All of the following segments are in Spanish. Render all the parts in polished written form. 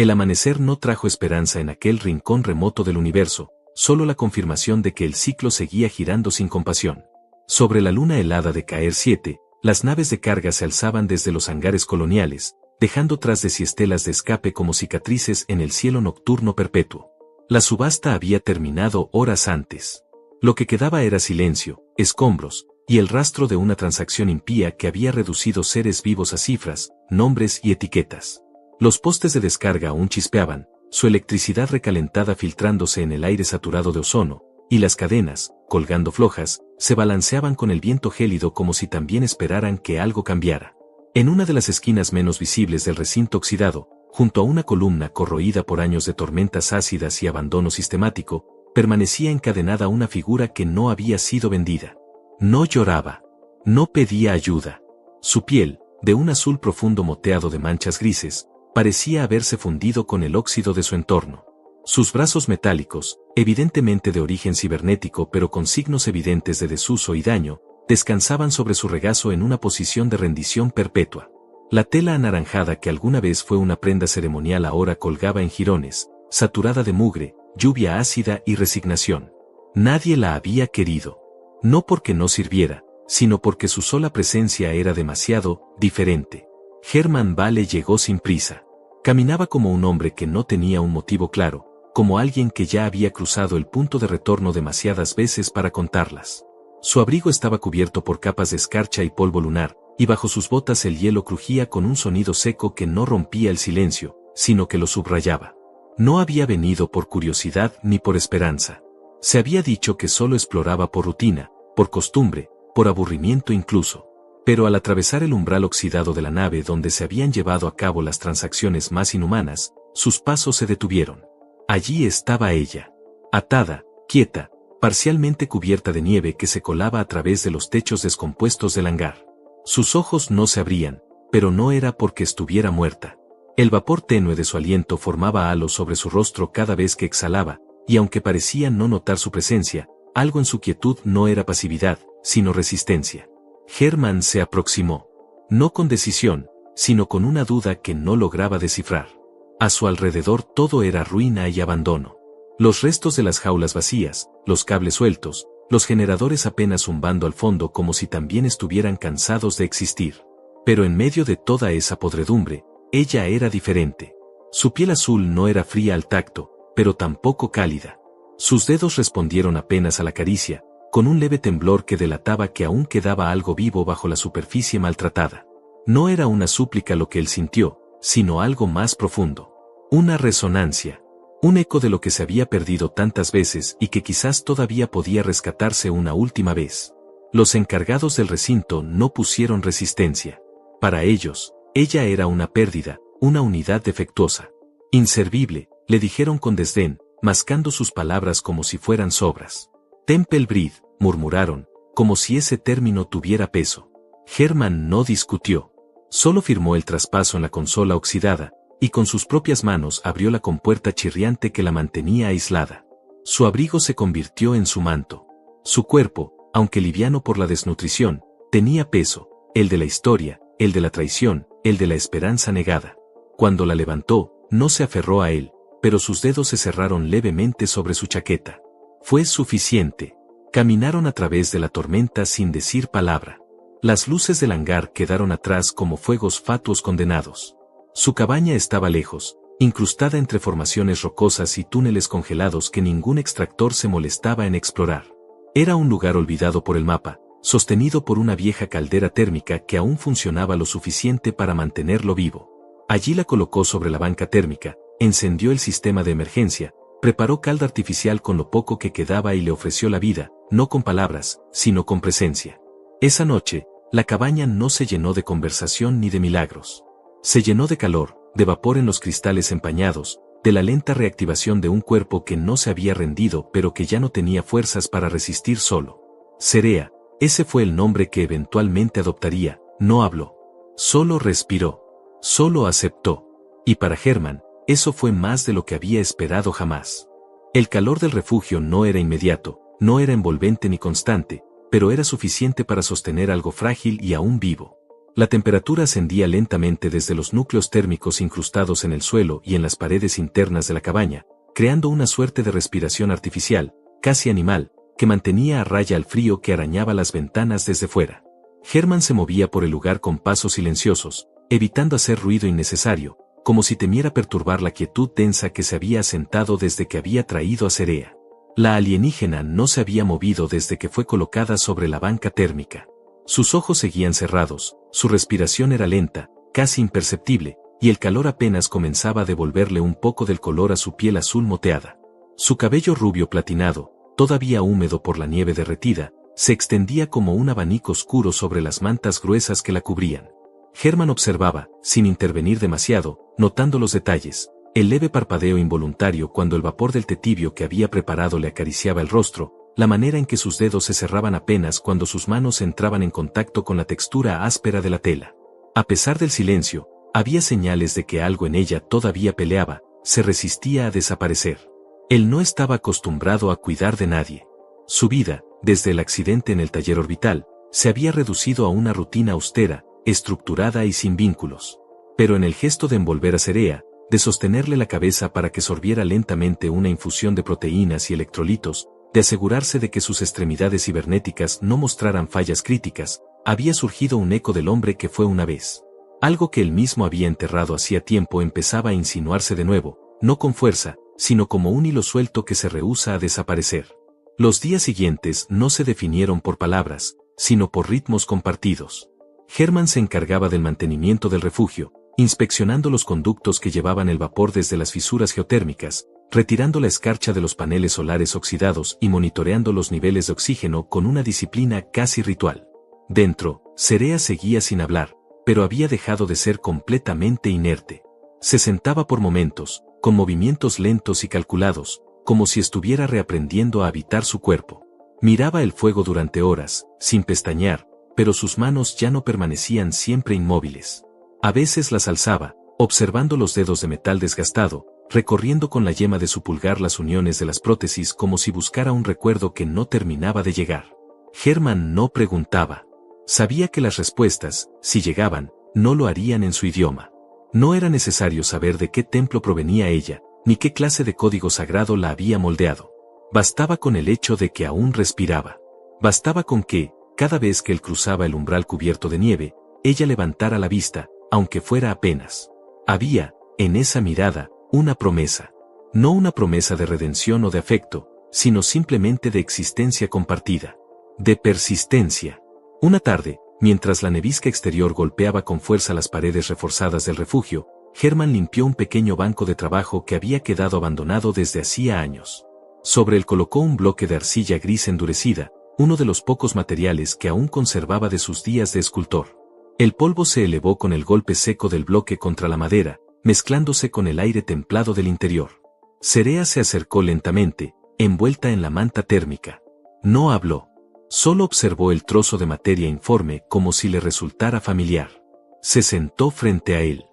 El amanecer no trajo esperanza en aquel rincón remoto del universo, solo la confirmación de que el ciclo seguía girando sin compasión. Sobre la luna helada de Caer 7, las naves de carga se alzaban desde los hangares coloniales, dejando tras de sí estelas de escape como cicatrices en el cielo nocturno perpetuo. La subasta había terminado horas antes. Lo que quedaba era silencio, escombros, y el rastro de una transacción impía que había reducido seres vivos a cifras, nombres y etiquetas. Los postes de descarga aún chispeaban, su electricidad recalentada filtrándose en el aire saturado de ozono, y las cadenas, colgando flojas, se balanceaban con el viento gélido como si también esperaran que algo cambiara. En una de las esquinas menos visibles del recinto oxidado, junto a una columna corroída por años de tormentas ácidas y abandono sistemático, permanecía encadenada una figura que no había sido vendida. No lloraba. No pedía ayuda. Su piel, de un azul profundo moteado de manchas grises, parecía haberse fundido con el óxido de su entorno. Sus brazos metálicos, evidentemente de origen cibernético pero con signos evidentes de desuso y daño, descansaban sobre su regazo en una posición de rendición perpetua. La tela anaranjada que alguna vez fue una prenda ceremonial ahora colgaba en jirones, saturada de mugre, lluvia ácida y resignación. Nadie la había querido. No porque no sirviera, sino porque su sola presencia era demasiado diferente. Hermann Vale llegó sin prisa. Caminaba como un hombre que no tenía un motivo claro, como alguien que ya había cruzado el punto de retorno demasiadas veces para contarlas. Su abrigo estaba cubierto por capas de escarcha y polvo lunar, y bajo sus botas el hielo crujía con un sonido seco que no rompía el silencio, sino que lo subrayaba. No había venido por curiosidad ni por esperanza. Se había dicho que solo exploraba por rutina, por costumbre, por aburrimiento incluso. Pero al atravesar el umbral oxidado de la nave donde se habían llevado a cabo las transacciones más inhumanas, sus pasos se detuvieron. Allí estaba ella. Atada, quieta, parcialmente cubierta de nieve que se colaba a través de los techos descompuestos del hangar. Sus ojos no se abrían, pero no era porque estuviera muerta. El vapor tenue de su aliento formaba halos sobre su rostro cada vez que exhalaba, y aunque parecía no notar su presencia, algo en su quietud no era pasividad, sino resistencia. Hermann se aproximó. No con decisión, sino con una duda que no lograba descifrar. A su alrededor todo era ruina y abandono. Los restos de las jaulas vacías, los cables sueltos, los generadores apenas zumbando al fondo como si también estuvieran cansados de existir. Pero en medio de toda esa podredumbre, ella era diferente. Su piel azul no era fría al tacto, pero tampoco cálida. Sus dedos respondieron apenas a la caricia, con un leve temblor que delataba que aún quedaba algo vivo bajo la superficie maltratada. No era una súplica lo que él sintió, sino algo más profundo. Una resonancia. Un eco de lo que se había perdido tantas veces y que quizás todavía podía rescatarse una última vez. Los encargados del recinto no pusieron resistencia. Para ellos, ella era una pérdida, una unidad defectuosa. Inservible, le dijeron con desdén, mascando sus palabras como si fueran sobras. Temple Breed, murmuraron, como si ese término tuviera peso. Hermann no discutió. Solo firmó el traspaso en la consola oxidada, y con sus propias manos abrió la compuerta chirriante que la mantenía aislada. Su abrigo se convirtió en su manto. Su cuerpo, aunque liviano por la desnutrición, tenía peso, el de la historia, el de la traición, el de la esperanza negada. Cuando la levantó, no se aferró a él, pero sus dedos se cerraron levemente sobre su chaqueta. Fue suficiente. Caminaron a través de la tormenta sin decir palabra. Las luces del hangar quedaron atrás como fuegos fatuos condenados. Su cabaña estaba lejos, incrustada entre formaciones rocosas y túneles congelados que ningún extractor se molestaba en explorar. Era un lugar olvidado por el mapa, sostenido por una vieja caldera térmica que aún funcionaba lo suficiente para mantenerlo vivo. Allí la colocó sobre la banca térmica, encendió el sistema de emergencia, preparó calda artificial con lo poco que quedaba y le ofreció la vida, no con palabras, sino con presencia. Esa noche, la cabaña no se llenó de conversación ni de milagros. Se llenó de calor, de vapor en los cristales empañados, de la lenta reactivación de un cuerpo que no se había rendido pero que ya no tenía fuerzas para resistir solo. Cerea, ese fue el nombre que eventualmente adoptaría, no habló. Solo respiró. Solo aceptó. Y para Hermann, eso fue más de lo que había esperado jamás. El calor del refugio no era inmediato, no era envolvente ni constante, pero era suficiente para sostener algo frágil y aún vivo. La temperatura ascendía lentamente desde los núcleos térmicos incrustados en el suelo y en las paredes internas de la cabaña, creando una suerte de respiración artificial, casi animal, que mantenía a raya al frío que arañaba las ventanas desde fuera. Hermann se movía por el lugar con pasos silenciosos, evitando hacer ruido innecesario, como si temiera perturbar la quietud densa que se había asentado desde que había traído a Cerea. La alienígena no se había movido desde que fue colocada sobre la banca térmica. Sus ojos seguían cerrados, su respiración era lenta, casi imperceptible, y el calor apenas comenzaba a devolverle un poco del color a su piel azul moteada. Su cabello rubio platinado, todavía húmedo por la nieve derretida, se extendía como un abanico oscuro sobre las mantas gruesas que la cubrían. Hermann observaba, sin intervenir demasiado, notando los detalles, el leve parpadeo involuntario cuando el vapor del té tibio que había preparado le acariciaba el rostro, la manera en que sus dedos se cerraban apenas cuando sus manos entraban en contacto con la textura áspera de la tela. A pesar del silencio, había señales de que algo en ella todavía peleaba, se resistía a desaparecer. Él no estaba acostumbrado a cuidar de nadie. Su vida, desde el accidente en el taller orbital, se había reducido a una rutina austera, estructurada y sin vínculos. Pero en el gesto de envolver a Cerea, de sostenerle la cabeza para que sorbiera lentamente una infusión de proteínas y electrolitos, de asegurarse de que sus extremidades cibernéticas no mostraran fallas críticas, había surgido un eco del hombre que fue una vez. Algo que él mismo había enterrado hacía tiempo empezaba a insinuarse de nuevo, no con fuerza, sino como un hilo suelto que se rehúsa a desaparecer. Los días siguientes no se definieron por palabras, sino por ritmos compartidos. Hermann se encargaba del mantenimiento del refugio, inspeccionando los conductos que llevaban el vapor desde las fisuras geotérmicas, retirando la escarcha de los paneles solares oxidados y monitoreando los niveles de oxígeno con una disciplina casi ritual. Dentro, Cerea seguía sin hablar, pero había dejado de ser completamente inerte. Se sentaba por momentos, con movimientos lentos y calculados, como si estuviera reaprendiendo a habitar su cuerpo. Miraba el fuego durante horas, sin pestañear, pero sus manos ya no permanecían siempre inmóviles. A veces las alzaba, observando los dedos de metal desgastado, recorriendo con la yema de su pulgar las uniones de las prótesis como si buscara un recuerdo que no terminaba de llegar. Hermann no preguntaba. Sabía que las respuestas, si llegaban, no lo harían en su idioma. No era necesario saber de qué templo provenía ella, ni qué clase de código sagrado la había moldeado. Bastaba con el hecho de que aún respiraba. Bastaba con que, cada vez que él cruzaba el umbral cubierto de nieve, ella levantara la vista, aunque fuera apenas. Había, en esa mirada, una promesa. No una promesa de redención o de afecto, sino simplemente de existencia compartida. De persistencia. Una tarde, mientras la nevisca exterior golpeaba con fuerza las paredes reforzadas del refugio, Hermann limpió un pequeño banco de trabajo que había quedado abandonado desde hacía años. Sobre él colocó un bloque de arcilla gris endurecida, uno de los pocos materiales que aún conservaba de sus días de escultor. El polvo se elevó con el golpe seco del bloque contra la madera, mezclándose con el aire templado del interior. Cerea se acercó lentamente, envuelta en la manta térmica. No habló. Solo observó el trozo de materia informe como si le resultara familiar. Se sentó frente a él.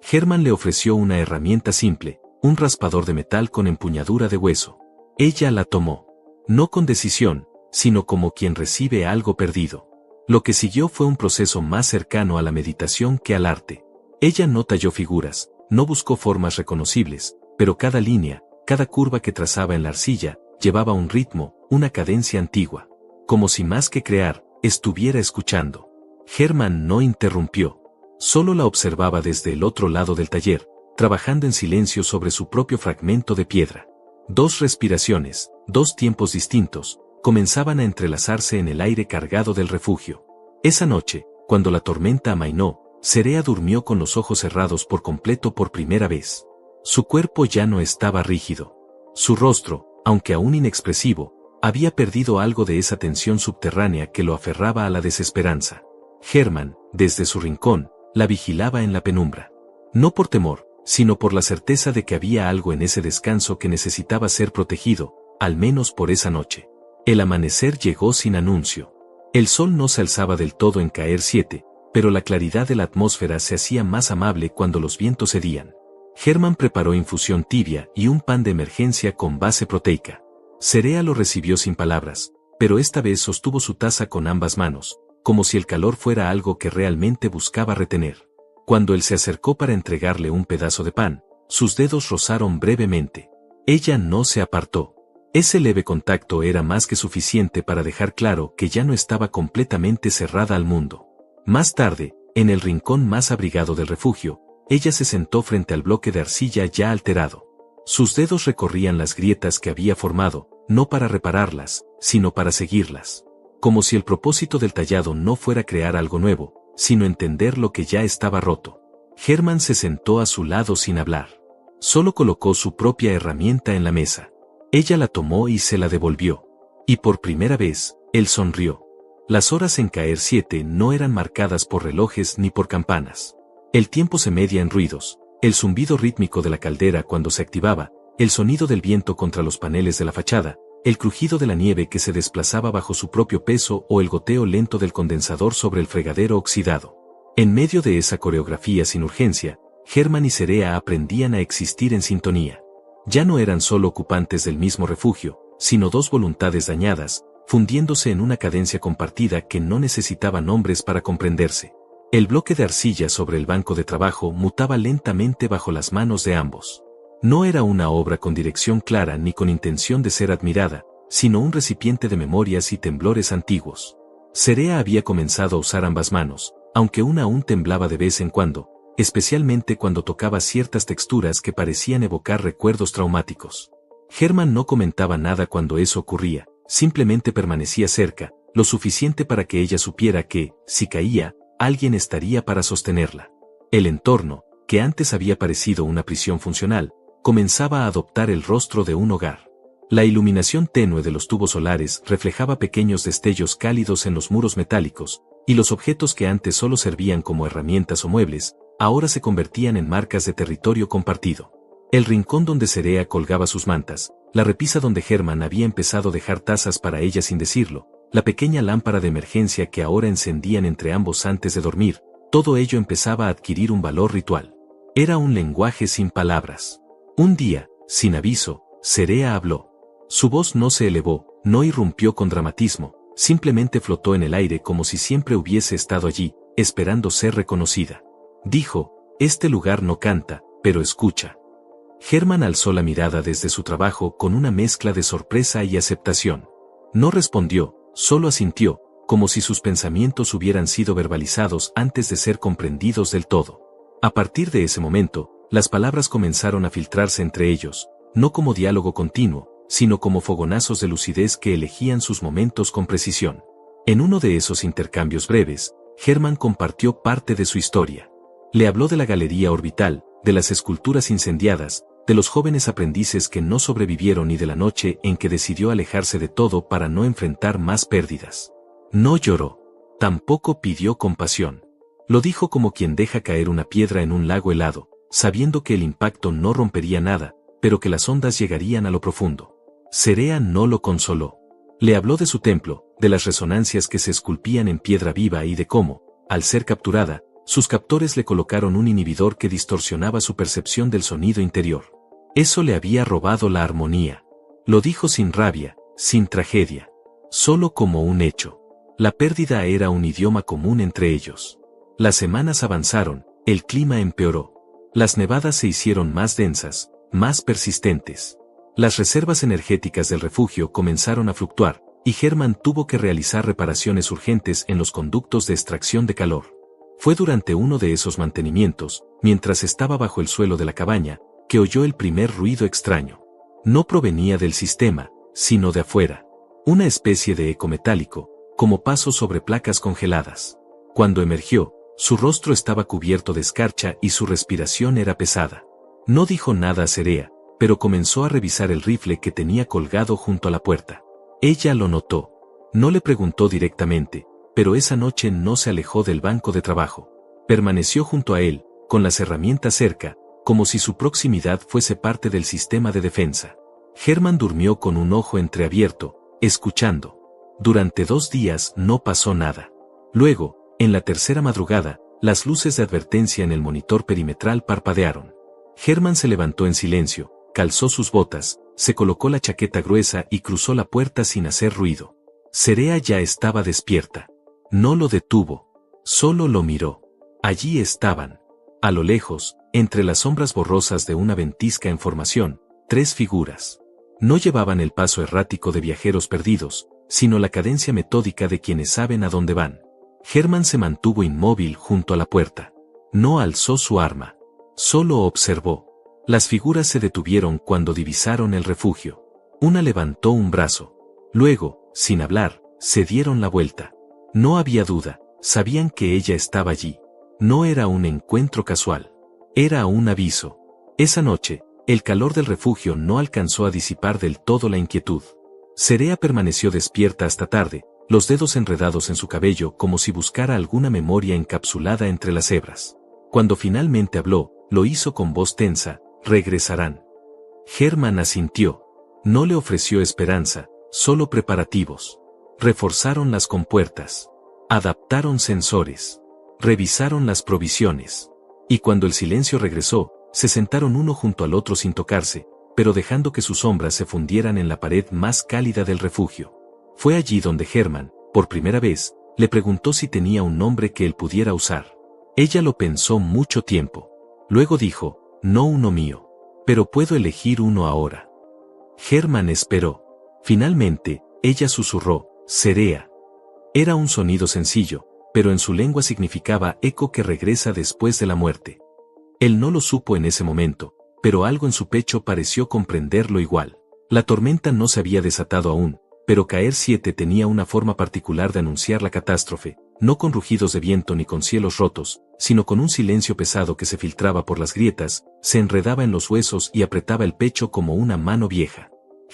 Hermann le ofreció una herramienta simple, un raspador de metal con empuñadura de hueso. Ella la tomó. No con decisión, sino como quien recibe algo perdido. Lo que siguió fue un proceso más cercano a la meditación que al arte. Ella no talló figuras, no buscó formas reconocibles, pero cada línea, cada curva que trazaba en la arcilla, llevaba un ritmo, una cadencia antigua. Como si más que crear, estuviera escuchando. Hermann no interrumpió. Solo la observaba desde el otro lado del taller, trabajando en silencio sobre su propio fragmento de piedra. Dos respiraciones, dos tiempos distintos, comenzaban a entrelazarse en el aire cargado del refugio. Esa noche, cuando la tormenta amainó, Cerea durmió con los ojos cerrados por completo por primera vez. Su cuerpo ya no estaba rígido. Su rostro, aunque aún inexpresivo, había perdido algo de esa tensión subterránea que lo aferraba a la desesperanza. Hermann, desde su rincón, la vigilaba en la penumbra. No por temor, sino por la certeza de que había algo en ese descanso que necesitaba ser protegido, al menos por esa noche. El amanecer llegó sin anuncio. El sol no se alzaba del todo en Caer 7, pero la claridad de la atmósfera se hacía más amable cuando los vientos cedían. Hermann preparó infusión tibia y un pan de emergencia con base proteica. Cerea lo recibió sin palabras, pero esta vez sostuvo su taza con ambas manos, como si el calor fuera algo que realmente buscaba retener. Cuando él se acercó para entregarle un pedazo de pan, sus dedos rozaron brevemente. Ella no se apartó. Ese leve contacto era más que suficiente para dejar claro que ya no estaba completamente cerrada al mundo. Más tarde, en el rincón más abrigado del refugio, ella se sentó frente al bloque de arcilla ya alterado. Sus dedos recorrían las grietas que había formado, no para repararlas, sino para seguirlas. Como si el propósito del tallado no fuera crear algo nuevo, sino entender lo que ya estaba roto. Hermann se sentó a su lado sin hablar. Solo colocó su propia herramienta en la mesa. Ella la tomó y se la devolvió. Y por primera vez, él sonrió. Las horas en Caer 7 no eran marcadas por relojes ni por campanas. El tiempo se medía en ruidos, el zumbido rítmico de la caldera cuando se activaba, el sonido del viento contra los paneles de la fachada, el crujido de la nieve que se desplazaba bajo su propio peso o el goteo lento del condensador sobre el fregadero oxidado. En medio de esa coreografía sin urgencia, Hermann y Cerea aprendían a existir en sintonía. Ya no eran solo ocupantes del mismo refugio, sino dos voluntades dañadas, fundiéndose en una cadencia compartida que no necesitaba nombres para comprenderse. El bloque de arcilla sobre el banco de trabajo mutaba lentamente bajo las manos de ambos. No era una obra con dirección clara ni con intención de ser admirada, sino un recipiente de memorias y temblores antiguos. Cerea había comenzado a usar ambas manos, aunque una aún temblaba de vez en cuando, especialmente cuando tocaba ciertas texturas que parecían evocar recuerdos traumáticos. Hermann no comentaba nada cuando eso ocurría, simplemente permanecía cerca, lo suficiente para que ella supiera que, si caía, alguien estaría para sostenerla. El entorno, que antes había parecido una prisión funcional, comenzaba a adoptar el rostro de un hogar. La iluminación tenue de los tubos solares reflejaba pequeños destellos cálidos en los muros metálicos, y los objetos que antes solo servían como herramientas o muebles, ahora se convertían en marcas de territorio compartido. El rincón donde Cerea colgaba sus mantas, la repisa donde Hermann había empezado a dejar tazas para ella sin decirlo, la pequeña lámpara de emergencia que ahora encendían entre ambos antes de dormir, todo ello empezaba a adquirir un valor ritual. Era un lenguaje sin palabras. Un día, sin aviso, Cerea habló. Su voz no se elevó, no irrumpió con dramatismo, simplemente flotó en el aire como si siempre hubiese estado allí, esperando ser reconocida. Dijo, este lugar no canta, pero escucha. Hermann alzó la mirada desde su trabajo con una mezcla de sorpresa y aceptación. No respondió, solo asintió, como si sus pensamientos hubieran sido verbalizados antes de ser comprendidos del todo. A partir de ese momento, las palabras comenzaron a filtrarse entre ellos, no como diálogo continuo, sino como fogonazos de lucidez que elegían sus momentos con precisión. En uno de esos intercambios breves, Hermann compartió parte de su historia. Le habló de la galería orbital, de las esculturas incendiadas, de los jóvenes aprendices que no sobrevivieron y de la noche en que decidió alejarse de todo para no enfrentar más pérdidas. No lloró. Tampoco pidió compasión. Lo dijo como quien deja caer una piedra en un lago helado, sabiendo que el impacto no rompería nada, pero que las ondas llegarían a lo profundo. Cerea no lo consoló. Le habló de su templo, de las resonancias que se esculpían en piedra viva y de cómo, al ser capturada, sus captores le colocaron un inhibidor que distorsionaba su percepción del sonido interior. Eso le había robado la armonía. Lo dijo sin rabia, sin tragedia. Solo como un hecho. La pérdida era un idioma común entre ellos. Las semanas avanzaron, el clima empeoró. Las nevadas se hicieron más densas, más persistentes. Las reservas energéticas del refugio comenzaron a fluctuar, y Hermann tuvo que realizar reparaciones urgentes en los conductos de extracción de calor. Fue durante uno de esos mantenimientos, mientras estaba bajo el suelo de la cabaña, que oyó el primer ruido extraño. No provenía del sistema, sino de afuera. Una especie de eco metálico, como pasos sobre placas congeladas. Cuando emergió, su rostro estaba cubierto de escarcha y su respiración era pesada. No dijo nada a Cerea, pero comenzó a revisar el rifle que tenía colgado junto a la puerta. Ella lo notó. No le preguntó directamente, pero esa noche no se alejó del banco de trabajo. Permaneció junto a él, con las herramientas cerca, como si su proximidad fuese parte del sistema de defensa. Hermann durmió con un ojo entreabierto, escuchando. Durante 2 días no pasó nada. Luego, en la tercera madrugada, las luces de advertencia en el monitor perimetral parpadearon. Hermann se levantó en silencio, calzó sus botas, se colocó la chaqueta gruesa y cruzó la puerta sin hacer ruido. Cerea ya estaba despierta. No lo detuvo. Solo lo miró. Allí estaban. A lo lejos, entre las sombras borrosas de una ventisca en formación, 3 figuras. No llevaban el paso errático de viajeros perdidos, sino la cadencia metódica de quienes saben a dónde van. Hermann se mantuvo inmóvil junto a la puerta. No alzó su arma. Solo observó. Las figuras se detuvieron cuando divisaron el refugio. Una levantó un brazo. Luego, sin hablar, se dieron la vuelta. No había duda, sabían que ella estaba allí. No era un encuentro casual. Era un aviso. Esa noche, el calor del refugio no alcanzó a disipar del todo la inquietud. Serea permaneció despierta hasta tarde, los dedos enredados en su cabello como si buscara alguna memoria encapsulada entre las hebras. Cuando finalmente habló, lo hizo con voz tensa: regresarán. Hermann asintió. No le ofreció esperanza, solo preparativos. Reforzaron las compuertas. Adaptaron sensores. Revisaron las provisiones. Y cuando el silencio regresó, se sentaron uno junto al otro sin tocarse, pero dejando que sus sombras se fundieran en la pared más cálida del refugio. Fue allí donde Hermann, por primera vez, le preguntó si tenía un nombre que él pudiera usar. Ella lo pensó mucho tiempo. Luego dijo: no uno mío. Pero puedo elegir uno ahora. Hermann esperó. Finalmente, ella susurró: Serea. Era un sonido sencillo, pero en su lengua significaba eco que regresa después de la muerte. Él no lo supo en ese momento, pero algo en su pecho pareció comprenderlo igual. La tormenta no se había desatado aún, pero Caer 7 tenía una forma particular de anunciar la catástrofe, no con rugidos de viento ni con cielos rotos, sino con un silencio pesado que se filtraba por las grietas, se enredaba en los huesos y apretaba el pecho como una mano vieja.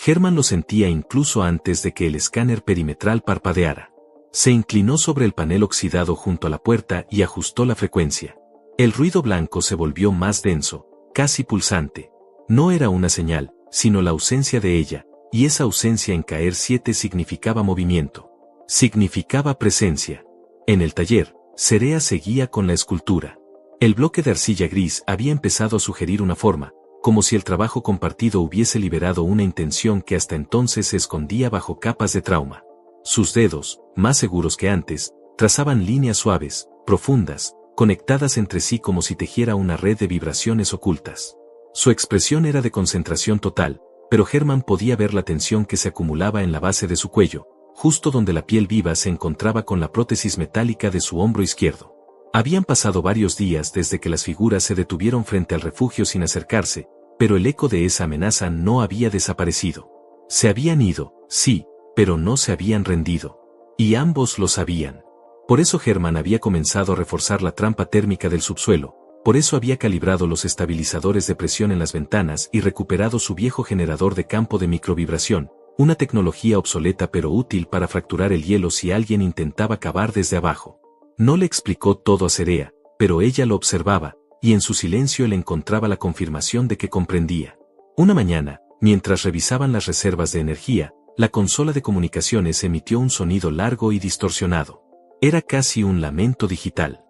Hermann lo sentía incluso antes de que el escáner perimetral parpadeara. Se inclinó sobre el panel oxidado junto a la puerta y ajustó la frecuencia. El ruido blanco se volvió más denso, casi pulsante. No era una señal, sino la ausencia de ella, y esa ausencia en Caer 7 significaba movimiento. Significaba presencia. En el taller, Serea seguía con la escultura. El bloque de arcilla gris había empezado a sugerir una forma, como si el trabajo compartido hubiese liberado una intención que hasta entonces se escondía bajo capas de trauma. Sus dedos, más seguros que antes, trazaban líneas suaves, profundas, conectadas entre sí como si tejiera una red de vibraciones ocultas. Su expresión era de concentración total, pero Hermann podía ver la tensión que se acumulaba en la base de su cuello, justo donde la piel viva se encontraba con la prótesis metálica de su hombro izquierdo. Habían pasado varios días desde que las figuras se detuvieron frente al refugio sin acercarse, pero el eco de esa amenaza no había desaparecido. Se habían ido, sí, pero no se habían rendido. Y ambos lo sabían. Por eso Hermann había comenzado a reforzar la trampa térmica del subsuelo, por eso había calibrado los estabilizadores de presión en las ventanas y recuperado su viejo generador de campo de microvibración, una tecnología obsoleta pero útil para fracturar el hielo si alguien intentaba cavar desde abajo. No le explicó todo a Serea, pero ella lo observaba, y en su silencio él encontraba la confirmación de que comprendía. Una mañana, mientras revisaban las reservas de energía, la consola de comunicaciones emitió un sonido largo y distorsionado. Era casi un lamento digital.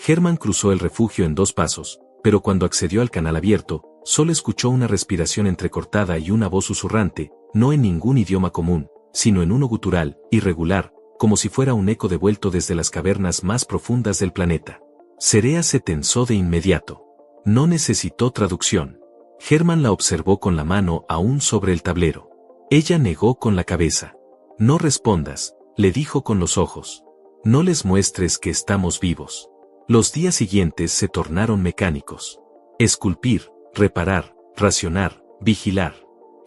Hermann cruzó el refugio en 2 pasos, pero cuando accedió al canal abierto, solo escuchó una respiración entrecortada y una voz susurrante, no en ningún idioma común, sino en uno gutural, irregular, como si fuera un eco devuelto desde las cavernas más profundas del planeta. Serea se tensó de inmediato. No necesitó traducción. Hermann la observó con la mano aún sobre el tablero. Ella negó con la cabeza. No respondas, le dijo con los ojos. No les muestres que estamos vivos. Los días siguientes se tornaron mecánicos. Esculpir, reparar, racionar, vigilar.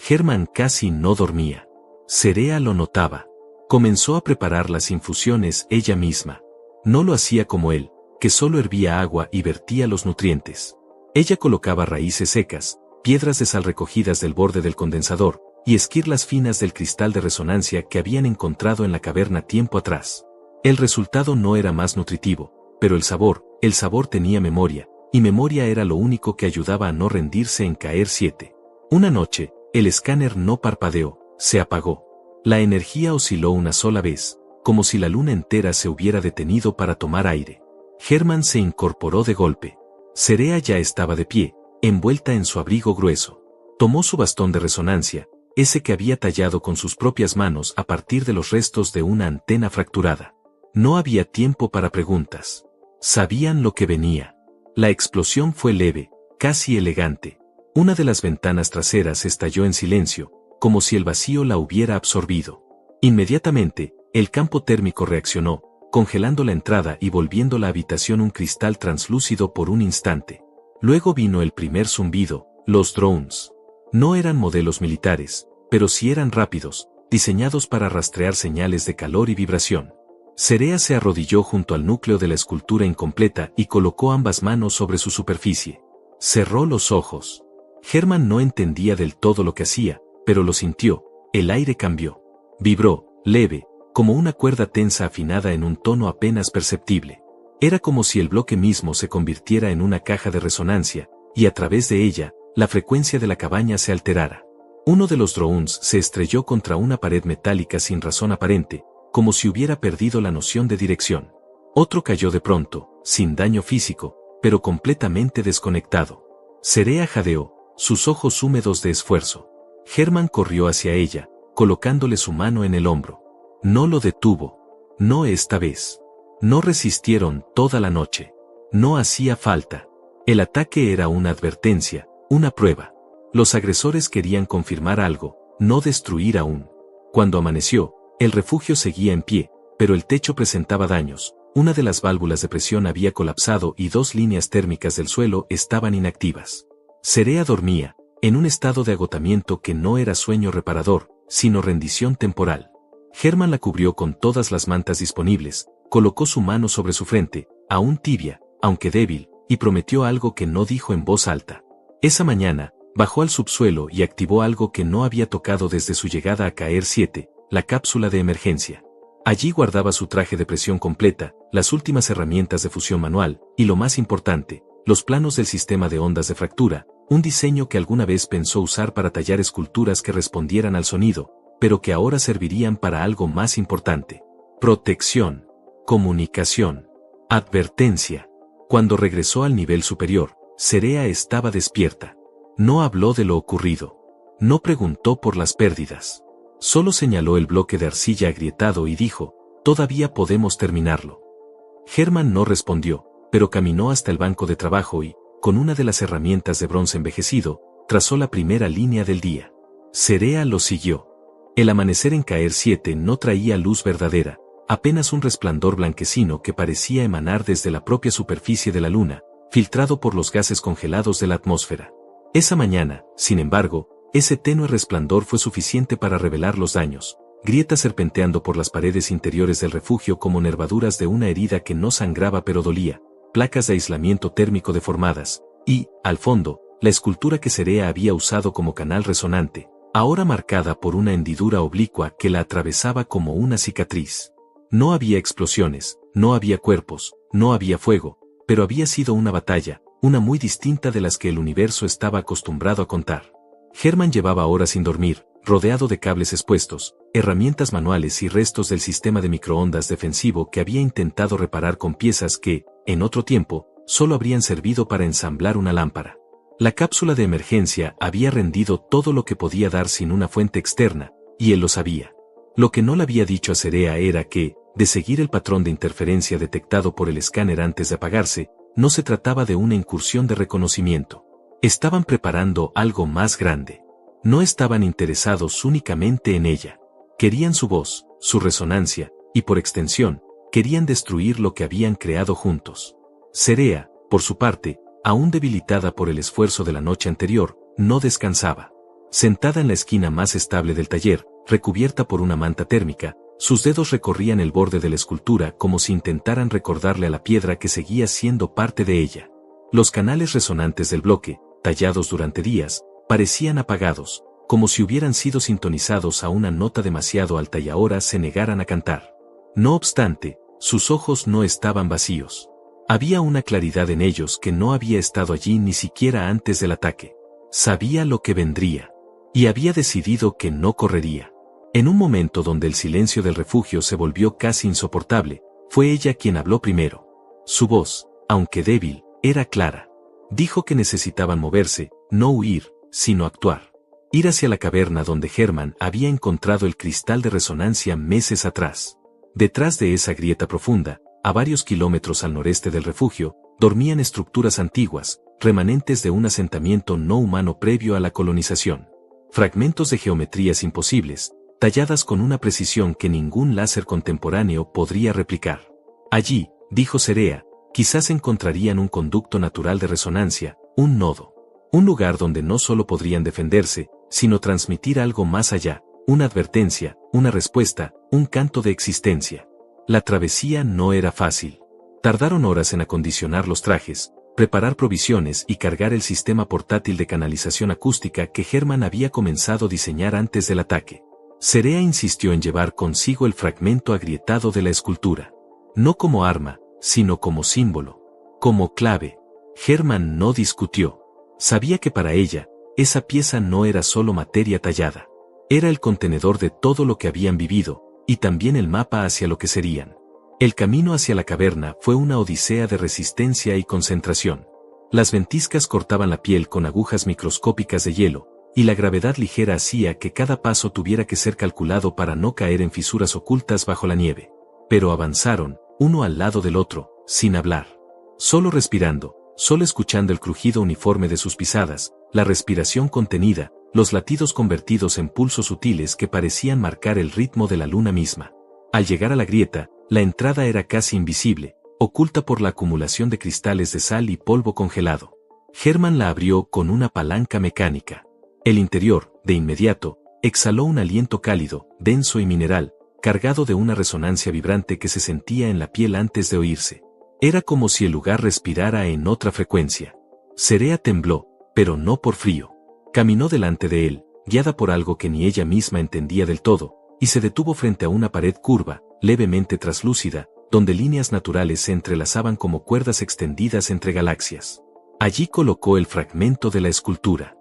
Hermann casi no dormía. Serea lo notaba. Comenzó a preparar las infusiones ella misma. No lo hacía como él, que solo hervía agua y vertía los nutrientes. Ella colocaba raíces secas, piedras de sal recogidas del borde del condensador, y esquirlas finas del cristal de resonancia que habían encontrado en la caverna tiempo atrás. El resultado no era más nutritivo, pero el sabor tenía memoria, y memoria era lo único que ayudaba a no rendirse en Caer 7. Una noche, el escáner no parpadeó, se apagó. La energía osciló una sola vez, como si la luna entera se hubiera detenido para tomar aire. Hermann se incorporó de golpe. Serea ya estaba de pie, envuelta en su abrigo grueso. Tomó su bastón de resonancia, ese que había tallado con sus propias manos a partir de los restos de una antena fracturada. No había tiempo para preguntas. Sabían lo que venía. La explosión fue leve, casi elegante. Una de las ventanas traseras estalló en silencio, como si el vacío la hubiera absorbido. Inmediatamente, el campo térmico reaccionó, congelando la entrada y volviendo la habitación un cristal translúcido por un instante. Luego vino el primer zumbido. Los drones. No eran modelos militares, pero sí eran rápidos, diseñados para rastrear señales de calor y vibración. Cerea se arrodilló junto al núcleo de la escultura incompleta y colocó ambas manos sobre su superficie. Cerró los ojos. Hermann no entendía del todo lo que hacía, pero lo sintió. El aire cambió. Vibró, leve, como una cuerda tensa afinada en un tono apenas perceptible. Era como si el bloque mismo se convirtiera en una caja de resonancia, y a través de ella, la frecuencia de la cabaña se alterara. Uno de los drones se estrelló contra una pared metálica sin razón aparente, como si hubiera perdido la noción de dirección. Otro cayó de pronto, sin daño físico, pero completamente desconectado. Cerea jadeó, sus ojos húmedos de esfuerzo. Hermann corrió hacia ella, colocándole su mano en el hombro. No lo detuvo. No esta vez. No resistieron toda la noche. No hacía falta. El ataque era una advertencia, una prueba. Los agresores querían confirmar algo, no destruir aún. Cuando amaneció, el refugio seguía en pie, pero el techo presentaba daños. Una de las válvulas de presión había colapsado y 2 líneas térmicas del suelo estaban inactivas. Cerea dormía, en un estado de agotamiento que no era sueño reparador, sino rendición temporal. Hermann la cubrió con todas las mantas disponibles, colocó su mano sobre su frente, aún tibia, aunque débil, y prometió algo que no dijo en voz alta. Esa mañana, bajó al subsuelo y activó algo que no había tocado desde su llegada a Caer 7, la cápsula de emergencia. Allí guardaba su traje de presión completa, las últimas herramientas de fusión manual, y lo más importante, los planos del sistema de ondas de fractura, un diseño que alguna vez pensó usar para tallar esculturas que respondieran al sonido, pero que ahora servirían para algo más importante. Protección, comunicación, advertencia. Cuando regresó al nivel superior, Cerea estaba despierta. No habló de lo ocurrido. No preguntó por las pérdidas. Solo señaló el bloque de arcilla agrietado y dijo, «Todavía podemos terminarlo». Hermann no respondió, pero caminó hasta el banco de trabajo y, con una de las herramientas de bronce envejecido, trazó la primera línea del día. Cerea lo siguió. El amanecer en Caer 7 no traía luz verdadera, apenas un resplandor blanquecino que parecía emanar desde la propia superficie de la luna, filtrado por los gases congelados de la atmósfera. Esa mañana, sin embargo, ese tenue resplandor fue suficiente para revelar los daños, grietas serpenteando por las paredes interiores del refugio como nervaduras de una herida que no sangraba pero dolía, placas de aislamiento térmico deformadas, y, al fondo, la escultura que Cerea había usado como canal resonante, ahora marcada por una hendidura oblicua que la atravesaba como una cicatriz. No había explosiones, no había cuerpos, no había fuego, pero había sido una batalla, una muy distinta de las que el universo estaba acostumbrado a contar. Hermann llevaba horas sin dormir, rodeado de cables expuestos, herramientas manuales y restos del sistema de microondas defensivo que había intentado reparar con piezas que, en otro tiempo, solo habrían servido para ensamblar una lámpara. La cápsula de emergencia había rendido todo lo que podía dar sin una fuente externa, y él lo sabía. Lo que no le había dicho a Cerea era que, de seguir el patrón de interferencia detectado por el escáner antes de apagarse, no se trataba de una incursión de reconocimiento. Estaban preparando algo más grande. No estaban interesados únicamente en ella. Querían su voz, su resonancia, y por extensión, querían destruir lo que habían creado juntos. Cerea, por su parte, aún debilitada por el esfuerzo de la noche anterior, no descansaba. Sentada en la esquina más estable del taller, recubierta por una manta térmica, sus dedos recorrían el borde de la escultura como si intentaran recordarle a la piedra que seguía siendo parte de ella. Los canales resonantes del bloque, tallados durante días, parecían apagados, como si hubieran sido sintonizados a una nota demasiado alta y ahora se negaran a cantar. No obstante, sus ojos no estaban vacíos. Había una claridad en ellos que no había estado allí ni siquiera antes del ataque. Sabía lo que vendría. Y había decidido que no correría. En un momento donde el silencio del refugio se volvió casi insoportable, fue ella quien habló primero. Su voz, aunque débil, era clara. Dijo que necesitaban moverse, no huir, sino actuar. Ir hacia la caverna donde Hermann había encontrado el cristal de resonancia meses atrás. Detrás de esa grieta profunda, a varios kilómetros al noreste del refugio, dormían estructuras antiguas, remanentes de un asentamiento no humano previo a la colonización. Fragmentos de geometrías imposibles, talladas con una precisión que ningún láser contemporáneo podría replicar. Allí, dijo Serea, quizás encontrarían un conducto natural de resonancia, un nodo. Un lugar donde no solo podrían defenderse, sino transmitir algo más allá, una advertencia, una respuesta, un canto de existencia. La travesía no era fácil. Tardaron horas en acondicionar los trajes, preparar provisiones y cargar el sistema portátil de canalización acústica que Hermann había comenzado a diseñar antes del ataque. Serea insistió en llevar consigo el fragmento agrietado de la escultura. No como arma, sino como símbolo. Como clave. Hermann no discutió. Sabía que para ella, esa pieza no era solo materia tallada. Era el contenedor de todo lo que habían vivido, y también el mapa hacia lo que serían. El camino hacia la caverna fue una odisea de resistencia y concentración. Las ventiscas cortaban la piel con agujas microscópicas de hielo, y la gravedad ligera hacía que cada paso tuviera que ser calculado para no caer en fisuras ocultas bajo la nieve. Pero avanzaron, uno al lado del otro, sin hablar. Solo respirando, solo escuchando el crujido uniforme de sus pisadas, la respiración contenida, los latidos convertidos en pulsos sutiles que parecían marcar el ritmo de la luna misma. Al llegar a la grieta, la entrada era casi invisible, oculta por la acumulación de cristales de sal y polvo congelado. Hermann la abrió con una palanca mecánica. El interior, de inmediato, exhaló un aliento cálido, denso y mineral, cargado de una resonancia vibrante que se sentía en la piel antes de oírse. Era como si el lugar respirara en otra frecuencia. Serea tembló, pero no por frío. Caminó delante de él, guiada por algo que ni ella misma entendía del todo, y se detuvo frente a una pared curva, levemente traslúcida, donde líneas naturales se entrelazaban como cuerdas extendidas entre galaxias. Allí colocó el fragmento de la escultura.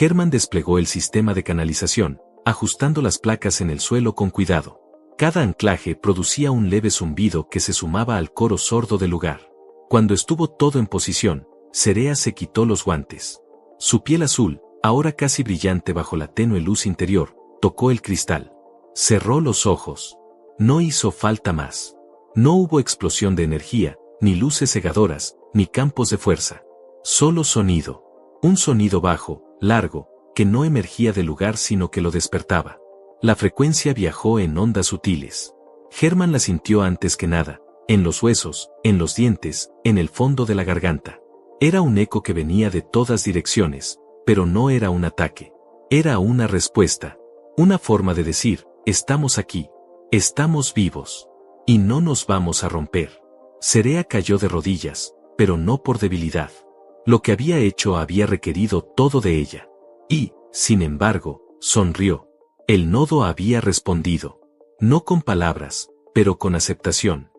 Hermann desplegó el sistema de canalización, ajustando las placas en el suelo con cuidado. Cada anclaje producía un leve zumbido que se sumaba al coro sordo del lugar. Cuando estuvo todo en posición, Serea se quitó los guantes. Su piel azul, ahora casi brillante bajo la tenue luz interior, tocó el cristal. Cerró los ojos. No hizo falta más. No hubo explosión de energía, ni luces cegadoras, ni campos de fuerza. Solo sonido. Un sonido bajo, largo, que no emergía del lugar sino que lo despertaba. La frecuencia viajó en ondas sutiles. Hermann la sintió antes que nada, en los huesos, en los dientes, en el fondo de la garganta. Era un eco que venía de todas direcciones, pero no era un ataque. Era una respuesta. Una forma de decir, estamos aquí. Estamos vivos. Y no nos vamos a romper. Serea cayó de rodillas, pero no por debilidad. Lo que había hecho había requerido todo de ella. Y, sin embargo, sonrió. El nodo había respondido. No con palabras, pero con aceptación.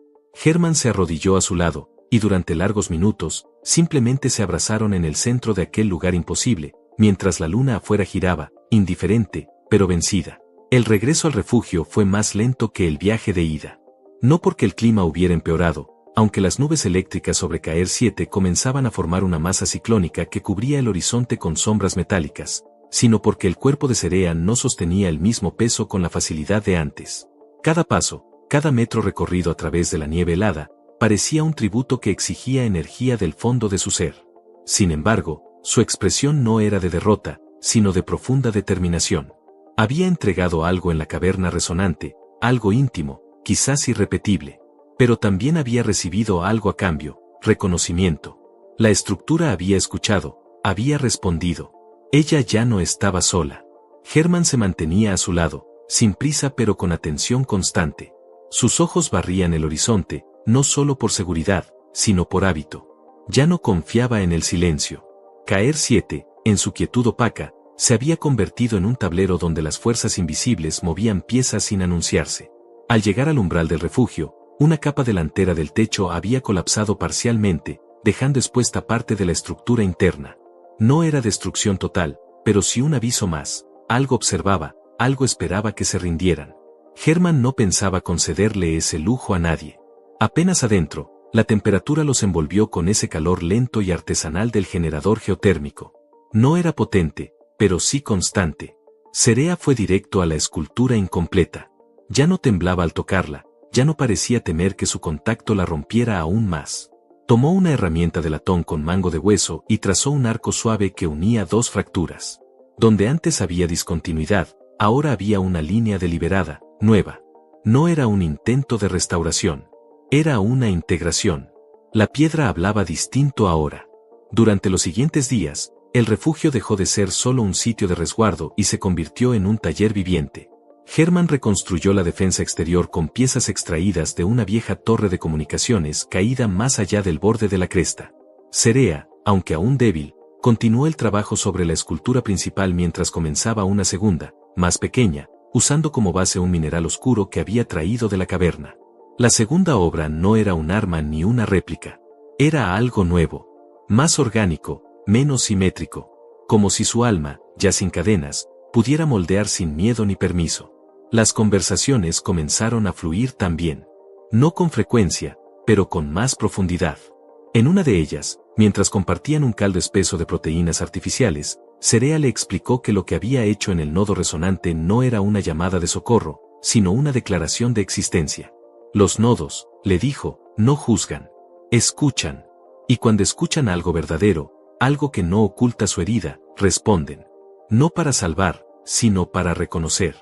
Hermann se arrodilló a su lado, y durante largos minutos, simplemente se abrazaron en el centro de aquel lugar imposible, mientras la luna afuera giraba, indiferente, pero vencida. El regreso al refugio fue más lento que el viaje de ida. No porque el clima hubiera empeorado, aunque las nubes eléctricas sobre Caer 7 comenzaban a formar una masa ciclónica que cubría el horizonte con sombras metálicas, sino porque el cuerpo de Serea no sostenía el mismo peso con la facilidad de antes. Cada paso, cada metro recorrido a través de la nieve helada, parecía un tributo que exigía energía del fondo de su ser. Sin embargo, su expresión no era de derrota, sino de profunda determinación. Había entregado algo en la caverna resonante, algo íntimo, quizás irrepetible. Pero también había recibido algo a cambio, reconocimiento. La estructura había escuchado, había respondido. Ella ya no estaba sola. Hermann se mantenía a su lado, sin prisa pero con atención constante. Sus ojos barrían el horizonte, no solo por seguridad, sino por hábito. Ya no confiaba en el silencio. Caer 7, en su quietud opaca, se había convertido en un tablero donde las fuerzas invisibles movían piezas sin anunciarse. Al llegar al umbral del refugio, una capa delantera del techo había colapsado parcialmente, dejando expuesta parte de la estructura interna. No era destrucción total, pero sí un aviso más. Algo observaba, algo esperaba que se rindieran. Hermann no pensaba concederle ese lujo a nadie. Apenas adentro, la temperatura los envolvió con ese calor lento y artesanal del generador geotérmico. No era potente, pero sí constante. Serea fue directo a la escultura incompleta. Ya no temblaba al tocarla. ya no parecía temer que su contacto la rompiera aún más. Tomó una herramienta de latón con mango de hueso y trazó un arco suave que unía dos fracturas. Donde antes había discontinuidad, ahora había una línea deliberada, nueva. No era un intento de restauración. Era una integración. La piedra hablaba distinto ahora. Durante los siguientes días, el refugio dejó de ser solo un sitio de resguardo y se convirtió en un taller viviente. Hermann reconstruyó la defensa exterior con piezas extraídas de una vieja torre de comunicaciones caída más allá del borde de la cresta. Cerea, aunque aún débil, continuó el trabajo sobre la escultura principal mientras comenzaba una segunda, más pequeña, usando como base un mineral oscuro que había traído de la caverna. La segunda obra no era un arma ni una réplica. Era algo nuevo, más orgánico, menos simétrico, como si su alma, ya sin cadenas, pudiera moldear sin miedo ni permiso. Las conversaciones comenzaron a fluir también. No con frecuencia, pero con más profundidad. En una de ellas, mientras compartían un caldo espeso de proteínas artificiales, Cerea le explicó que lo que había hecho en el nodo resonante no era una llamada de socorro, sino una declaración de existencia. Los nodos, le dijo, no juzgan. Escuchan. Y cuando escuchan algo verdadero, algo que no oculta su herida, responden. No para salvar, sino para reconocer.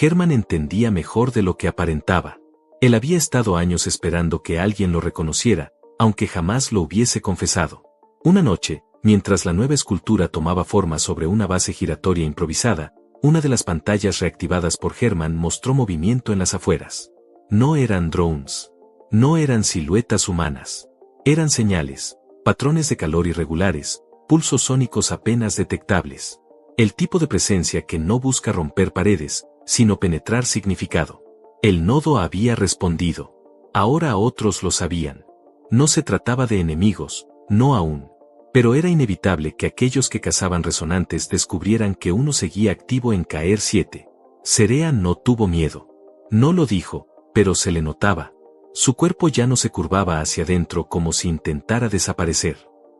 Hermann entendía mejor de lo que aparentaba. Él había estado años esperando que alguien lo reconociera, aunque jamás lo hubiese confesado. Una noche, mientras la nueva escultura tomaba forma sobre una base giratoria improvisada, una de las pantallas reactivadas por Hermann mostró movimiento en las afueras. No eran drones. No eran siluetas humanas. Eran señales, patrones de calor irregulares, pulsos sónicos apenas detectables. El tipo de presencia que no busca romper paredes, sino penetrar significado. El nodo había respondido. Ahora otros lo sabían. No se trataba de enemigos, no aún. Pero era inevitable que aquellos que cazaban resonantes descubrieran que uno seguía activo en Caer 7. Cerea no tuvo miedo. No lo dijo, pero se le notaba. Su cuerpo ya no se curvaba hacia adentro como si intentara desaparecer.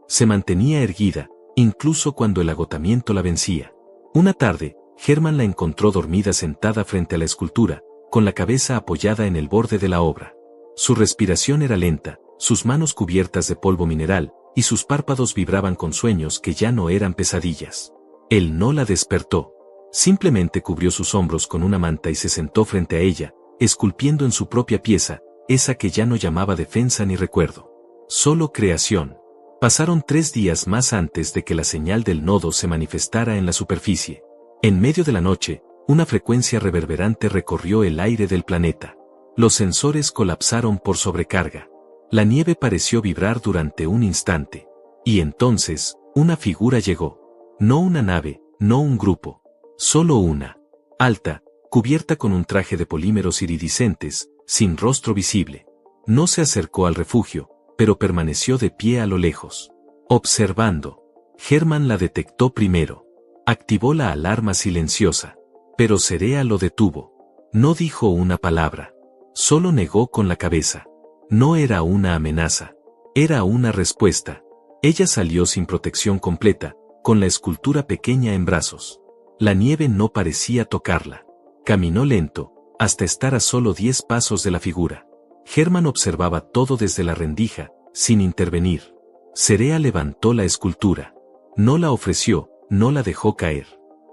Se mantenía erguida, incluso cuando el agotamiento la vencía. Una tarde, Hermann la encontró dormida sentada frente a la escultura, con la cabeza apoyada en el borde de la obra. Su respiración era lenta, sus manos cubiertas de polvo mineral, y sus párpados vibraban con sueños que ya no eran pesadillas. Él no la despertó. Simplemente cubrió sus hombros con una manta y se sentó frente a ella, esculpiendo en su propia pieza, esa que ya no llamaba defensa ni recuerdo. Solo creación. Pasaron 3 días más antes de que la señal del nodo se manifestara en la superficie. En medio de la noche, una frecuencia reverberante recorrió el aire del planeta. Los sensores colapsaron por sobrecarga. La nieve pareció vibrar durante un instante. Y entonces, una figura llegó. No una nave, no un grupo. Solo una. Alta, cubierta con un traje de polímeros iridiscentes, sin rostro visible. No se acercó al refugio, pero permaneció de pie a lo lejos. Observando. Hermann la detectó primero. Activó la alarma silenciosa. Pero Cerea lo detuvo. No dijo una palabra. Solo negó con la cabeza. No era una amenaza. Era una respuesta. Ella salió sin protección completa, con la escultura pequeña en brazos. La nieve no parecía tocarla. Caminó lento, hasta estar a solo 10 pasos de la figura. Hermann observaba todo desde la rendija, sin intervenir. Cerea levantó la escultura. No la ofreció, no la dejó caer.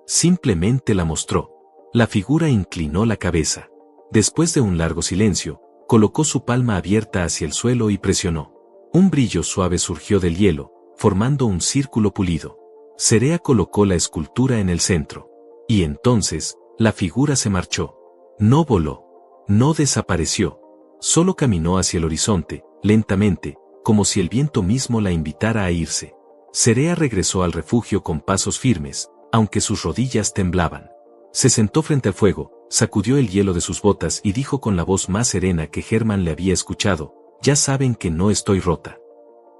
Simplemente la mostró. La figura inclinó la cabeza. Después de un largo silencio, colocó su palma abierta hacia el suelo y presionó. Un brillo suave surgió del hielo, formando un círculo pulido. Cerea colocó la escultura en el centro. Y entonces, la figura se marchó. No voló. No desapareció. Solo caminó hacia el horizonte, lentamente, como si el viento mismo la invitara a irse. Cerea regresó al refugio con pasos firmes, aunque sus rodillas temblaban. Se sentó frente al fuego, sacudió el hielo de sus botas y dijo con la voz más serena que Hermann le había escuchado: «Ya saben que no estoy rota».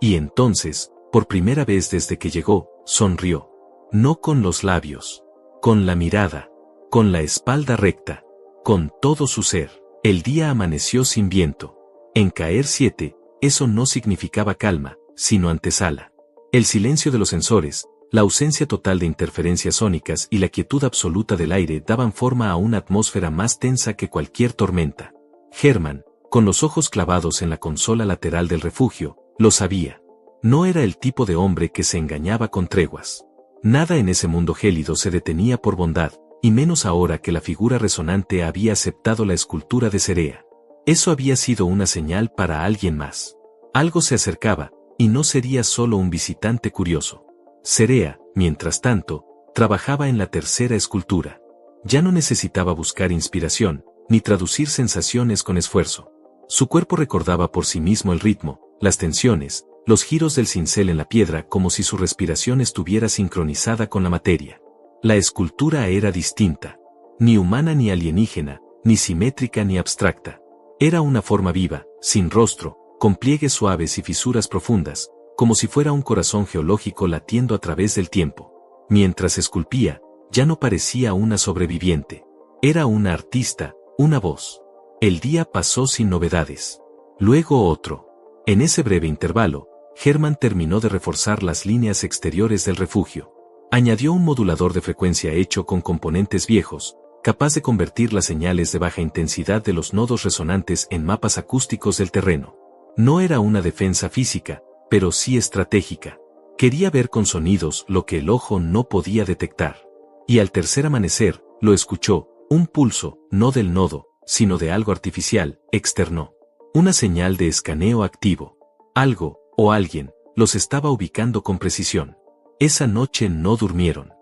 Y entonces, por primera vez desde que llegó, sonrió. No con los labios. Con la mirada. Con la espalda recta. Con todo su ser. El día amaneció sin viento. En Caer 7, eso no significaba calma, sino antesala. El silencio de los sensores, la ausencia total de interferencias sónicas y la quietud absoluta del aire daban forma a una atmósfera más tensa que cualquier tormenta. Hermann, con los ojos clavados en la consola lateral del refugio, lo sabía. No era el tipo de hombre que se engañaba con treguas. Nada en ese mundo gélido se detenía por bondad, y menos ahora que la figura resonante había aceptado la escultura de Cerea. Eso había sido una señal para alguien más. Algo se acercaba, y no sería solo un visitante curioso. Cerea, mientras tanto, trabajaba en la tercera escultura. Ya no necesitaba buscar inspiración, ni traducir sensaciones con esfuerzo. Su cuerpo recordaba por sí mismo el ritmo, las tensiones, los giros del cincel en la piedra como si su respiración estuviera sincronizada con la materia. La escultura era distinta. Ni humana ni alienígena, ni simétrica ni abstracta. Era una forma viva, sin rostro, con pliegues suaves y fisuras profundas, como si fuera un corazón geológico latiendo a través del tiempo. Mientras esculpía, ya no parecía una sobreviviente. Era una artista, una voz. El día pasó sin novedades. Luego otro. En ese breve intervalo, Hermann terminó de reforzar las líneas exteriores del refugio. Añadió un modulador de frecuencia hecho con componentes viejos, capaz de convertir las señales de baja intensidad de los nodos resonantes en mapas acústicos del terreno. No era una defensa física, pero sí estratégica. Quería ver con sonidos lo que el ojo no podía detectar. Y al tercer amanecer, lo escuchó, un pulso, no del nodo, sino de algo artificial, externo. Una señal de escaneo activo. Algo, o alguien, los estaba ubicando con precisión. Esa noche no durmieron.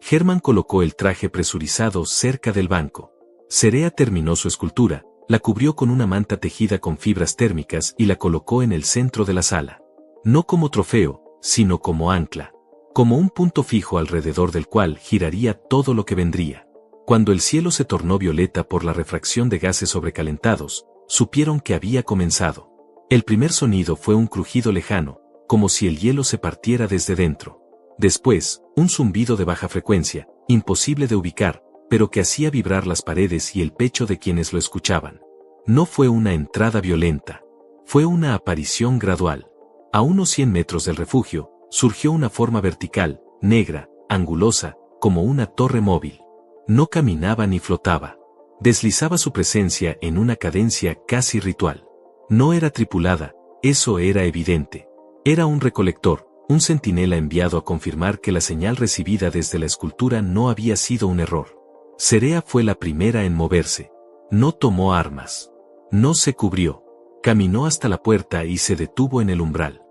Hermann colocó el traje presurizado cerca del banco. Cerea terminó su escultura, la cubrió con una manta tejida con fibras térmicas y la colocó en el centro de la sala. No como trofeo, sino como ancla. Como un punto fijo alrededor del cual giraría todo lo que vendría. Cuando el cielo se tornó violeta por la refracción de gases sobrecalentados, supieron que había comenzado. El primer sonido fue un crujido lejano, como si el hielo se partiera desde dentro. Después, un zumbido de baja frecuencia, imposible de ubicar, pero que hacía vibrar las paredes y el pecho de quienes lo escuchaban. No fue una entrada violenta. Fue una aparición gradual. A unos 100 metros del refugio, surgió una forma vertical, negra, angulosa, como una torre móvil. No caminaba ni flotaba. Deslizaba su presencia en una cadencia casi ritual. No era tripulada, eso era evidente. Era un recolector, un centinela enviado a confirmar que la señal recibida desde la escultura no había sido un error. Cerea fue la primera en moverse. No tomó armas. No se cubrió. Caminó hasta la puerta y se detuvo en el umbral.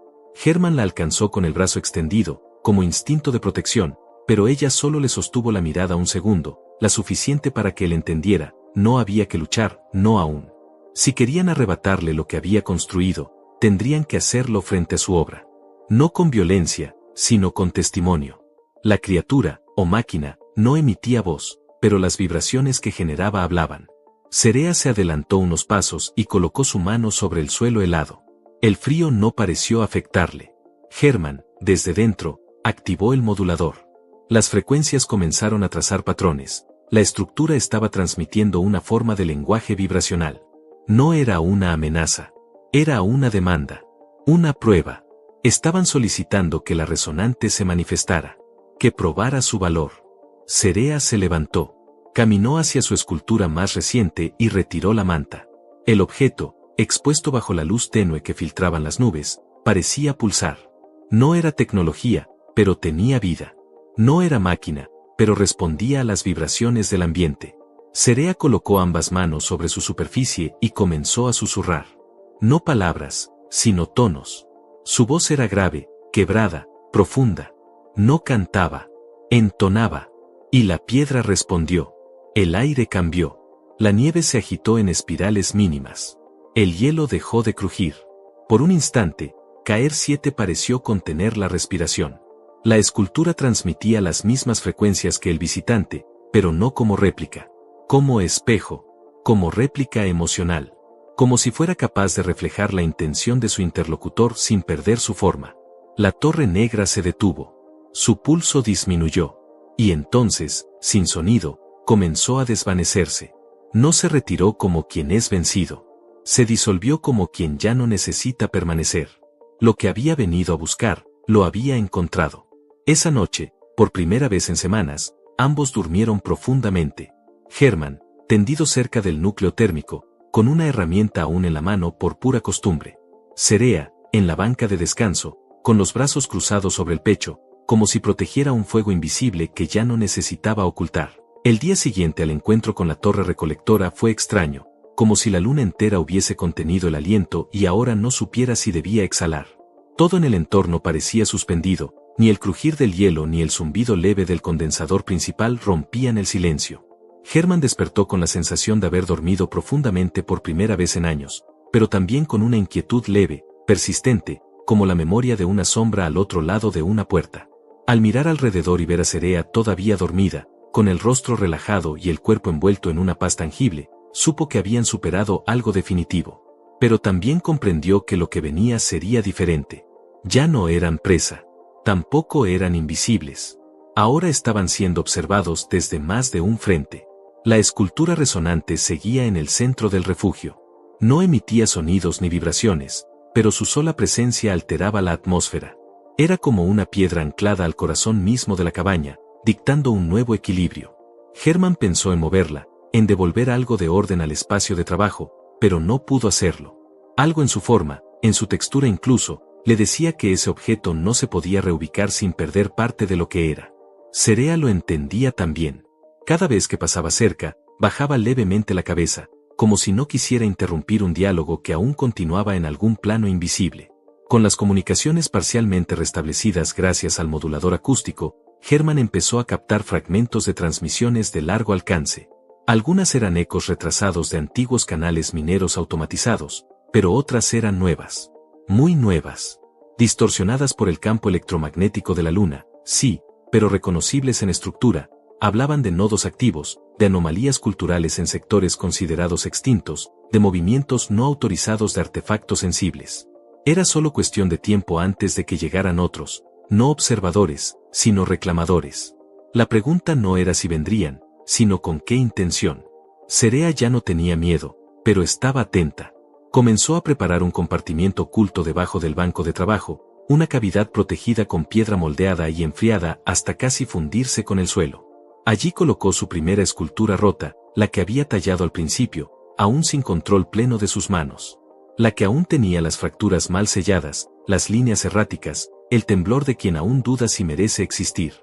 Hermann la alcanzó con el brazo extendido, como instinto de protección, pero ella solo le sostuvo la mirada un segundo, la suficiente para que él entendiera, no había que luchar, no aún. Si querían arrebatarle lo que había construido, tendrían que hacerlo frente a su obra. No con violencia, sino con testimonio. La criatura, o máquina, no emitía voz, pero las vibraciones que generaba hablaban. Cerea se adelantó unos pasos y colocó su mano sobre el suelo helado. El frío no pareció afectarle. Hermann, desde dentro, activó el modulador. Las frecuencias comenzaron a trazar patrones. La estructura estaba transmitiendo una forma de lenguaje vibracional. No era una amenaza. Era una demanda. Una prueba. Estaban solicitando que la resonante se manifestara. Que probara su valor. Cerea se levantó. Caminó hacia su escultura más reciente y retiró la manta. El objeto, expuesto bajo la luz tenue que filtraban las nubes, parecía pulsar. No era tecnología, pero tenía vida. No era máquina, pero respondía a las vibraciones del ambiente. Cerea colocó ambas manos sobre su superficie y comenzó a susurrar. No palabras, sino tonos. Su voz era grave, quebrada, profunda. No cantaba, entonaba. Y la piedra respondió. El aire cambió. La nieve se agitó en espirales mínimas. El hielo dejó de crujir. Por un instante, Caer 7 pareció contener la respiración. La escultura transmitía las mismas frecuencias que el visitante, pero no como réplica. Como espejo. Como réplica emocional. Como si fuera capaz de reflejar la intención de su interlocutor sin perder su forma. La torre negra se detuvo. Su pulso disminuyó. Y entonces, sin sonido, comenzó a desvanecerse. No se retiró como quien es vencido. Se disolvió como quien ya no necesita permanecer. Lo que había venido a buscar, lo había encontrado. Esa noche, por primera vez en semanas, ambos durmieron profundamente. Hermann, tendido cerca del núcleo térmico, con una herramienta aún en la mano por pura costumbre. Serea, en la banca de descanso, con los brazos cruzados sobre el pecho, como si protegiera un fuego invisible que ya no necesitaba ocultar. El día siguiente al encuentro con la torre recolectora fue extraño, como si la luna entera hubiese contenido el aliento y ahora no supiera si debía exhalar. Todo en el entorno parecía suspendido, ni el crujir del hielo ni el zumbido leve del condensador principal rompían el silencio. Hermann despertó con la sensación de haber dormido profundamente por primera vez en años, pero también con una inquietud leve, persistente, como la memoria de una sombra al otro lado de una puerta. Al mirar alrededor y ver a Serea todavía dormida, con el rostro relajado y el cuerpo envuelto en una paz tangible, supo que habían superado algo definitivo. Pero también comprendió que lo que venía sería diferente. Ya no eran presa. Tampoco eran invisibles. Ahora estaban siendo observados desde más de un frente. La escultura resonante seguía en el centro del refugio. No emitía sonidos ni vibraciones, pero su sola presencia alteraba la atmósfera. Era como una piedra anclada al corazón mismo de la cabaña, dictando un nuevo equilibrio. Hermann pensó en moverla, en devolver algo de orden al espacio de trabajo, pero no pudo hacerlo. Algo en su forma, en su textura incluso, le decía que ese objeto no se podía reubicar sin perder parte de lo que era. Serea lo entendía también. Cada vez que pasaba cerca, bajaba levemente la cabeza, como si no quisiera interrumpir un diálogo que aún continuaba en algún plano invisible. Con las comunicaciones parcialmente restablecidas gracias al modulador acústico, Hermann empezó a captar fragmentos de transmisiones de largo alcance. Algunas eran ecos retrasados de antiguos canales mineros automatizados, pero otras eran nuevas. Muy nuevas. Distorsionadas por el campo electromagnético de la Luna, sí, pero reconocibles en estructura. Hablaban de nodos activos, de anomalías culturales en sectores considerados extintos, de movimientos no autorizados de artefactos sensibles. Era solo cuestión de tiempo antes de que llegaran otros, no observadores, sino reclamadores. La pregunta no era si vendrían, sino con qué intención. Serea ya no tenía miedo, pero estaba atenta. Comenzó a preparar un compartimiento oculto debajo del banco de trabajo, una cavidad protegida con piedra moldeada y enfriada hasta casi fundirse con el suelo. Allí colocó su primera escultura rota, la que había tallado al principio, aún sin control pleno de sus manos. La que aún tenía las fracturas mal selladas, las líneas erráticas, el temblor de quien aún duda si merece existir.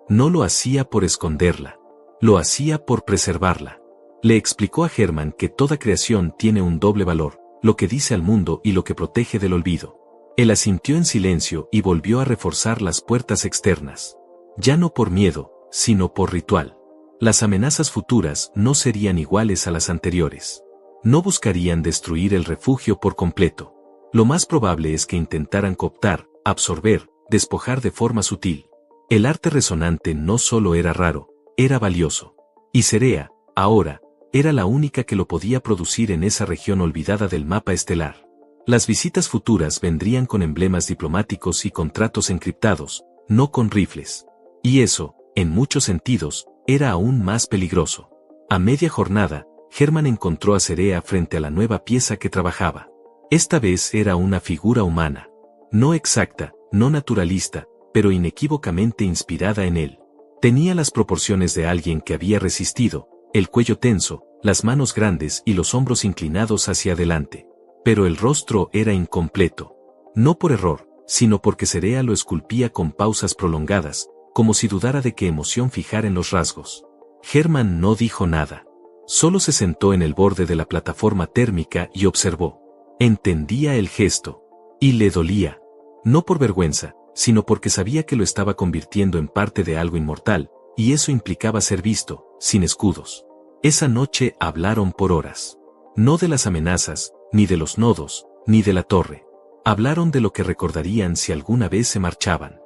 No lo hacía por esconderla. Lo hacía por preservarla. Le explicó a Hermann que toda creación tiene un doble valor, lo que dice al mundo y lo que protege del olvido. Él asintió en silencio y volvió a reforzar las puertas externas. Ya no por miedo, sino por ritual. Las amenazas futuras no serían iguales a las anteriores. No buscarían destruir el refugio por completo. Lo más probable es que intentaran cooptar, absorber, despojar de forma sutil. El arte resonante no solo era raro, era valioso. Y Serea, ahora, era la única que lo podía producir en esa región olvidada del mapa estelar. Las visitas futuras vendrían con emblemas diplomáticos y contratos encriptados, no con rifles. Y eso, en muchos sentidos, era aún más peligroso. A media jornada, Hermann encontró a Serea frente a la nueva pieza que trabajaba. Esta vez era una figura humana. No exacta, no naturalista, pero inequívocamente inspirada en él. Tenía las proporciones de alguien que había resistido, el cuello tenso, las manos grandes y los hombros inclinados hacia adelante. Pero el rostro era incompleto. No por error, sino porque Serea lo esculpía con pausas prolongadas, como si dudara de qué emoción fijar en los rasgos. Hermann no dijo nada. Solo se sentó en el borde de la plataforma térmica y observó. Entendía el gesto. Y le dolía. No por vergüenza, sino porque sabía que lo estaba convirtiendo en parte de algo inmortal, y eso implicaba ser visto, sin escudos. Esa noche hablaron por horas. No de las amenazas, ni de los nodos, ni de la torre. Hablaron de lo que recordarían si alguna vez se marchaban.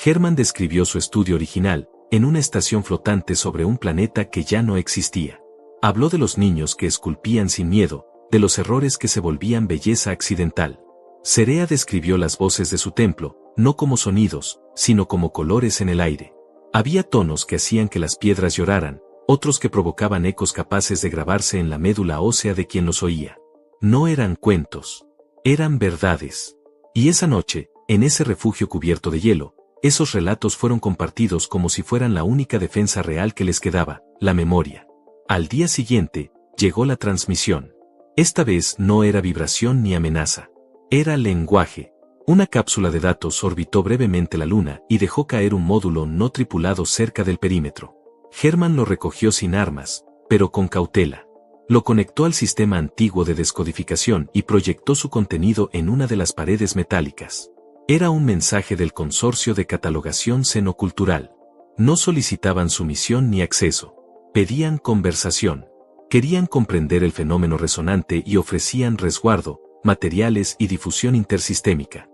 Hermann describió su estudio original, en una estación flotante sobre un planeta que ya no existía. Habló de los niños que esculpían sin miedo, de los errores que se volvían belleza accidental. Serea describió las voces de su templo, no como sonidos, sino como colores en el aire. Había tonos que hacían que las piedras lloraran, otros que provocaban ecos capaces de grabarse en la médula ósea de quien los oía. No eran cuentos, eran verdades. Y esa noche, en ese refugio cubierto de hielo, esos relatos fueron compartidos como si fueran la única defensa real que les quedaba, la memoria. Al día siguiente, llegó la transmisión. Esta vez no era vibración ni amenaza. Era lenguaje. Una cápsula de datos orbitó brevemente la Luna y dejó caer un módulo no tripulado cerca del perímetro. Herman lo recogió sin armas, pero con cautela. Lo conectó al sistema antiguo de descodificación y proyectó su contenido en una de las paredes metálicas. Era un mensaje del Consorcio de Catalogación Xenocultural. No solicitaban sumisión ni acceso. Pedían conversación. Querían comprender el fenómeno resonante y ofrecían resguardo, materiales y difusión intersistémica.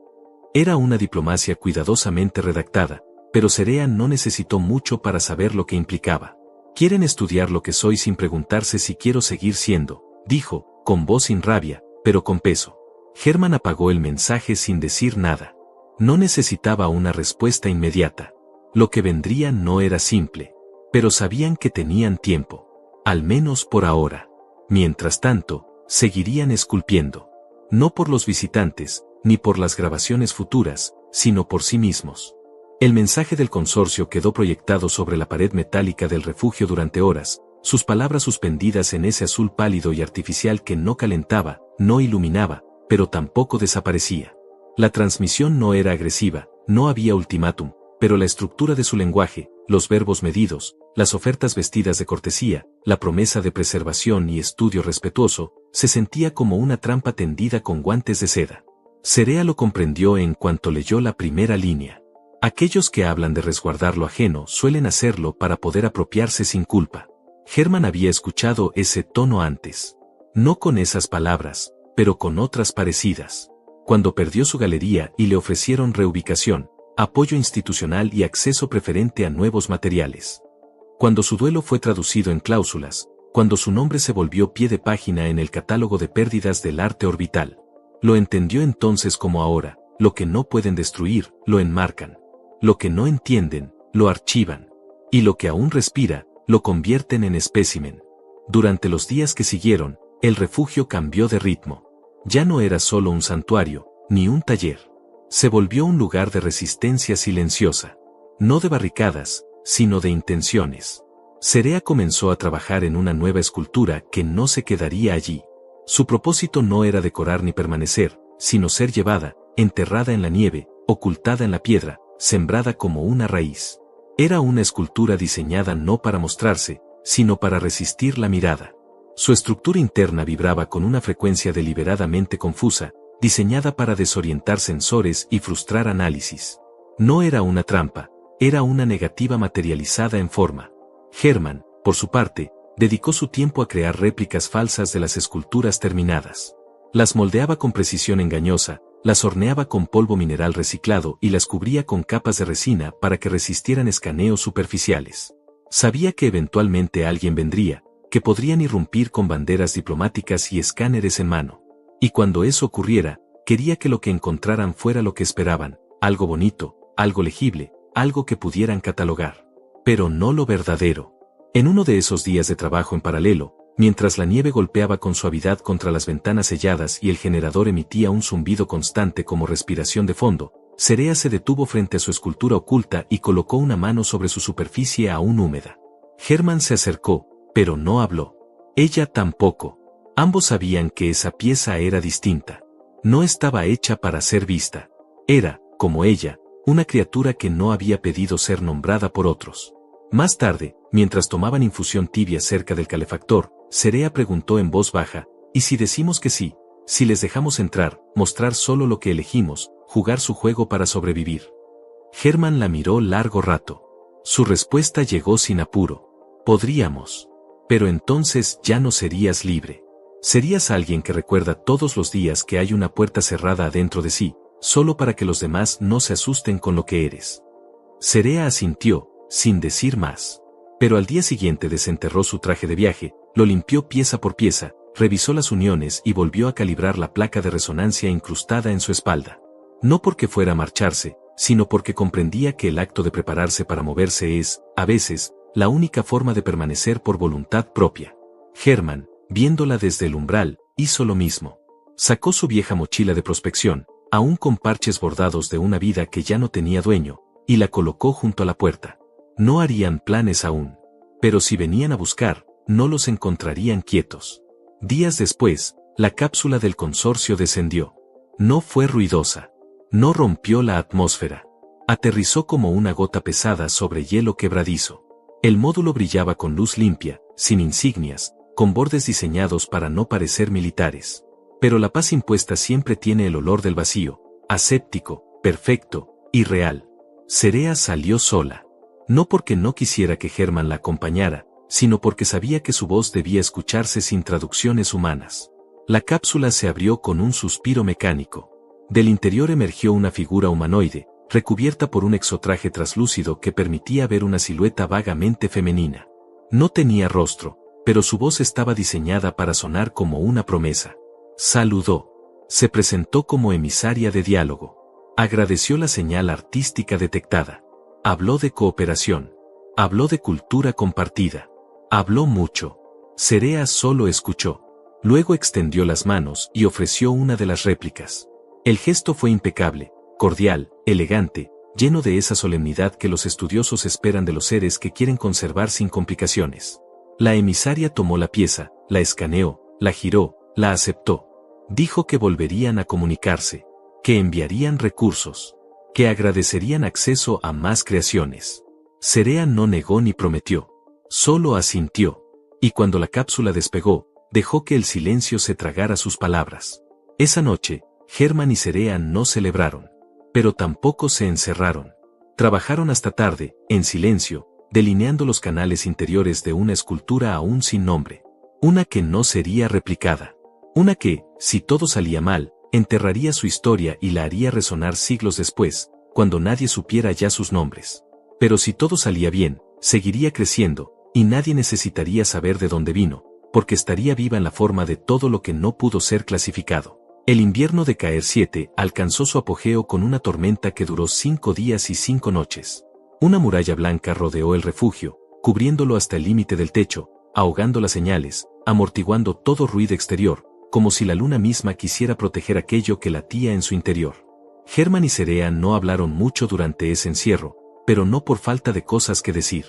Era una diplomacia cuidadosamente redactada, pero Cerea no necesitó mucho para saber lo que implicaba. Quieren estudiar lo que soy sin preguntarse si quiero seguir siendo, dijo, con voz sin rabia, pero con peso. Herman apagó el mensaje sin decir nada. No necesitaba una respuesta inmediata. Lo que vendría no era simple, pero sabían que tenían tiempo. Al menos por ahora. Mientras tanto, seguirían esculpiendo. No por los visitantes, ni por las grabaciones futuras, sino por sí mismos. El mensaje del consorcio quedó proyectado sobre la pared metálica del refugio durante horas, sus palabras suspendidas en ese azul pálido y artificial que no calentaba, no iluminaba, pero tampoco desaparecía. La transmisión no era agresiva, no había ultimátum, pero la estructura de su lenguaje, los verbos medidos, las ofertas vestidas de cortesía, la promesa de preservación y estudio respetuoso, se sentía como una trampa tendida con guantes de seda. Cerea lo comprendió en cuanto leyó la primera línea. Aquellos que hablan de resguardar lo ajeno suelen hacerlo para poder apropiarse sin culpa. Herman había escuchado ese tono antes. No con esas palabras, pero con otras parecidas. Cuando perdió su galería y le ofrecieron reubicación, apoyo institucional y acceso preferente a nuevos materiales. Cuando su duelo fue traducido en cláusulas, cuando su nombre se volvió pie de página en el catálogo de pérdidas del arte orbital. Lo entendió entonces como ahora, lo que no pueden destruir, lo enmarcan. Lo que no entienden, lo archivan. Y lo que aún respira, lo convierten en espécimen. Durante los días que siguieron, el refugio cambió de ritmo. Ya no era solo un santuario, ni un taller. Se volvió un lugar de resistencia silenciosa. No de barricadas, sino de intenciones. Cerea comenzó a trabajar en una nueva escultura que no se quedaría allí. Su propósito no era decorar ni permanecer, sino ser llevada, enterrada en la nieve, ocultada en la piedra, sembrada como una raíz. Era una escultura diseñada no para mostrarse, sino para resistir la mirada. Su estructura interna vibraba con una frecuencia deliberadamente confusa, diseñada para desorientar sensores y frustrar análisis. No era una trampa, era una negativa materializada en forma. Herman, por su parte, dedicó su tiempo a crear réplicas falsas de las esculturas terminadas. Las moldeaba con precisión engañosa, las horneaba con polvo mineral reciclado y las cubría con capas de resina para que resistieran escaneos superficiales. Sabía que eventualmente alguien vendría, que podrían irrumpir con banderas diplomáticas y escáneres en mano. Y cuando eso ocurriera, quería que lo que encontraran fuera lo que esperaban, algo bonito, algo legible, algo que pudieran catalogar. Pero no lo verdadero. En uno de esos días de trabajo en paralelo, mientras la nieve golpeaba con suavidad contra las ventanas selladas y el generador emitía un zumbido constante como respiración de fondo, Cerea se detuvo frente a su escultura oculta y colocó una mano sobre su superficie aún húmeda. Herman se acercó, pero no habló. Ella tampoco. Ambos sabían que esa pieza era distinta. No estaba hecha para ser vista. Era, como ella, una criatura que no había pedido ser nombrada por otros. Más tarde, mientras tomaban infusión tibia cerca del calefactor, Cerea preguntó en voz baja, ¿y si decimos que sí? Si les dejamos entrar, mostrar solo lo que elegimos, jugar su juego para sobrevivir. Herman la miró largo rato. Su respuesta llegó sin apuro. Podríamos. Pero entonces ya no serías libre. Serías alguien que recuerda todos los días que hay una puerta cerrada adentro de sí, solo para que los demás no se asusten con lo que eres. Cerea asintió, sin decir más. Pero al día siguiente desenterró su traje de viaje, lo limpió pieza por pieza, revisó las uniones y volvió a calibrar la placa de resonancia incrustada en su espalda. No porque fuera a marcharse, sino porque comprendía que el acto de prepararse para moverse es, a veces, la única forma de permanecer por voluntad propia. Herman, viéndola desde el umbral, hizo lo mismo. Sacó su vieja mochila de prospección, aún con parches bordados de una vida que ya no tenía dueño, y la colocó junto a la puerta. No harían planes aún. Pero si venían a buscar, no los encontrarían quietos. Días después, La cápsula del consorcio descendió. No fue ruidosa. No rompió la atmósfera. Aterrizó como una gota pesada sobre hielo quebradizo. El módulo brillaba con luz limpia, sin insignias, con bordes diseñados para no parecer militares. Pero la paz impuesta siempre tiene el olor del vacío, aséptico, perfecto, irreal. Cerea salió sola. No porque no quisiera que Hermann la acompañara, sino porque sabía que su voz debía escucharse sin traducciones humanas. La cápsula se abrió con un suspiro mecánico. Del interior emergió una figura humanoide, recubierta por un exotraje traslúcido que permitía ver una silueta vagamente femenina. No tenía rostro, pero su voz estaba diseñada para sonar como una promesa. Saludó. Se presentó como emisaria de diálogo. Agradeció la señal artística detectada. Habló de cooperación. Habló de cultura compartida. Habló mucho. Cerea solo escuchó. Luego extendió las manos y ofreció una de las réplicas. El gesto fue impecable, cordial, elegante, lleno de esa solemnidad que los estudiosos esperan de los seres que quieren conservar sin complicaciones. La emisaria tomó la pieza, la escaneó, la giró, la aceptó. Dijo que volverían a comunicarse, que enviarían recursos, que agradecerían acceso a más creaciones. Cerea no negó ni prometió, solo asintió. Y cuando la cápsula despegó, dejó que el silencio se tragara sus palabras. Esa noche, Hermann y Cerea no celebraron, pero tampoco se encerraron. Trabajaron hasta tarde, en silencio, delineando los canales interiores de una escultura aún sin nombre. Una que no sería replicada. Una que, si todo salía mal, enterraría su historia y la haría resonar siglos después, cuando nadie supiera ya sus nombres. Pero si todo salía bien, seguiría creciendo, y nadie necesitaría saber de dónde vino, porque estaría viva en la forma de todo lo que no pudo ser clasificado. El invierno de Caer 7 alcanzó su apogeo con una tormenta que duró 5 días y 5 noches. Una muralla blanca rodeó el refugio, cubriéndolo hasta el límite del techo, ahogando las señales, amortiguando todo ruido exterior, como si la luna misma quisiera proteger aquello que latía en su interior. Hermann y Cerea no hablaron mucho durante ese encierro, pero no por falta de cosas que decir.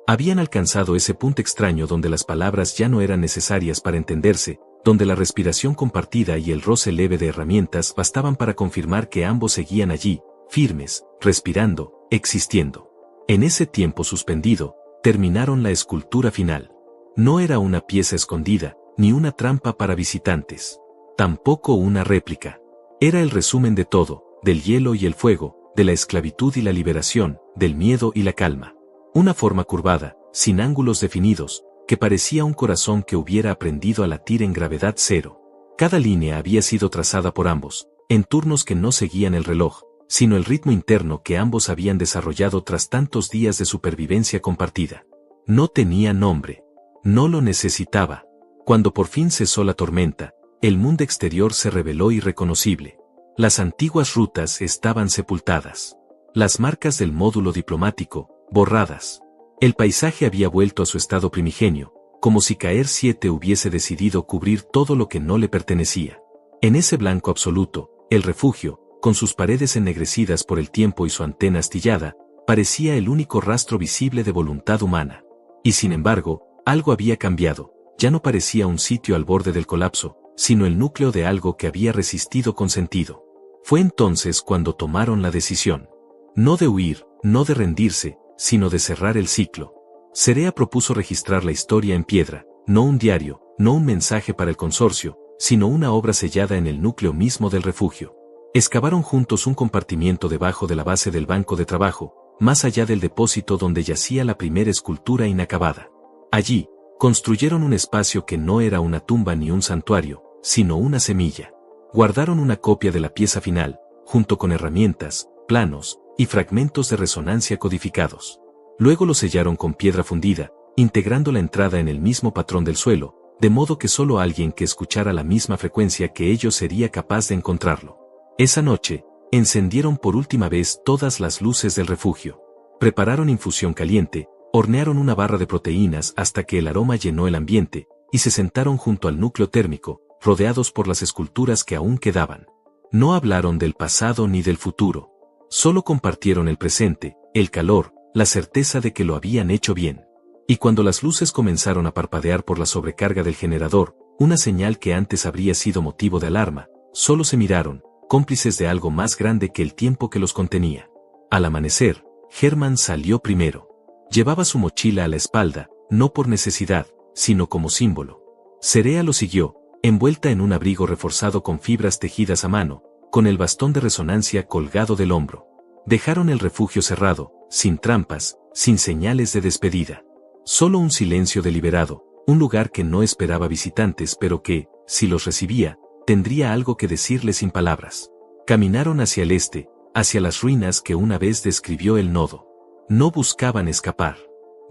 Habían alcanzado ese punto extraño donde las palabras ya no eran necesarias para entenderse, donde la respiración compartida y el roce leve de herramientas bastaban para confirmar que ambos seguían allí, firmes, respirando, existiendo. En ese tiempo suspendido, terminaron la escultura final. No era una pieza escondida, ni una trampa para visitantes. Tampoco una réplica. Era el resumen de todo, del hielo y el fuego, de la esclavitud y la liberación, del miedo y la calma. Una forma curvada, sin ángulos definidos, que parecía un corazón que hubiera aprendido a latir en gravedad cero. Cada línea había sido trazada por ambos, en turnos que no seguían el reloj, sino el ritmo interno que ambos habían desarrollado tras tantos días de supervivencia compartida. No tenía nombre. No lo necesitaba. Cuando por fin cesó la tormenta, el mundo exterior se reveló irreconocible. Las antiguas rutas estaban sepultadas. Las marcas del módulo diplomático, borradas. El paisaje había vuelto a su estado primigenio, como si Caer 7 hubiese decidido cubrir todo lo que no le pertenecía. En ese blanco absoluto, el refugio, con sus paredes ennegrecidas por el tiempo y su antena astillada, parecía el único rastro visible de voluntad humana. Y sin embargo, algo había cambiado, ya no parecía un sitio al borde del colapso, sino el núcleo de algo que había resistido con sentido. Fue entonces cuando tomaron la decisión. No de huir, no de rendirse, sino de cerrar el ciclo. Cerea propuso registrar la historia en piedra, no un diario, no un mensaje para el consorcio, sino una obra sellada en el núcleo mismo del refugio. Excavaron juntos un compartimiento debajo de la base del banco de trabajo, más allá del depósito donde yacía la primera escultura inacabada. Allí, construyeron un espacio que no era una tumba ni un santuario, sino una semilla. Guardaron una copia de la pieza final, junto con herramientas, planos, y fragmentos de resonancia codificados. Luego lo sellaron con piedra fundida, integrando la entrada en el mismo patrón del suelo, de modo que solo alguien que escuchara la misma frecuencia que ellos sería capaz de encontrarlo. Esa noche, encendieron por última vez todas las luces del refugio. Prepararon infusión caliente, hornearon una barra de proteínas hasta que el aroma llenó el ambiente, y se sentaron junto al núcleo térmico, rodeados por las esculturas que aún quedaban. No hablaron del pasado ni del futuro. Solo compartieron el presente, el calor, la certeza de que lo habían hecho bien. Y cuando las luces comenzaron a parpadear por la sobrecarga del generador, una señal que antes habría sido motivo de alarma. Solo se miraron, cómplices de algo más grande que el tiempo que los contenía. Al amanecer, Hermann salió primero. Llevaba su mochila a la espalda, no por necesidad, sino como símbolo. Cerea lo siguió, envuelta en un abrigo reforzado con fibras tejidas a mano, con el bastón de resonancia colgado del hombro. Dejaron el refugio cerrado, sin trampas, sin señales de despedida. Solo un silencio deliberado, un lugar que no esperaba visitantes pero que, si los recibía, tendría algo que decirle sin palabras. Caminaron hacia el este, hacia las ruinas que una vez describió el nodo. No buscaban escapar.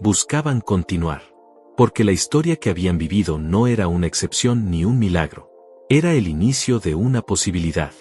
Buscaban continuar. Porque la historia que habían vivido no era una excepción ni un milagro. Era el inicio de una posibilidad.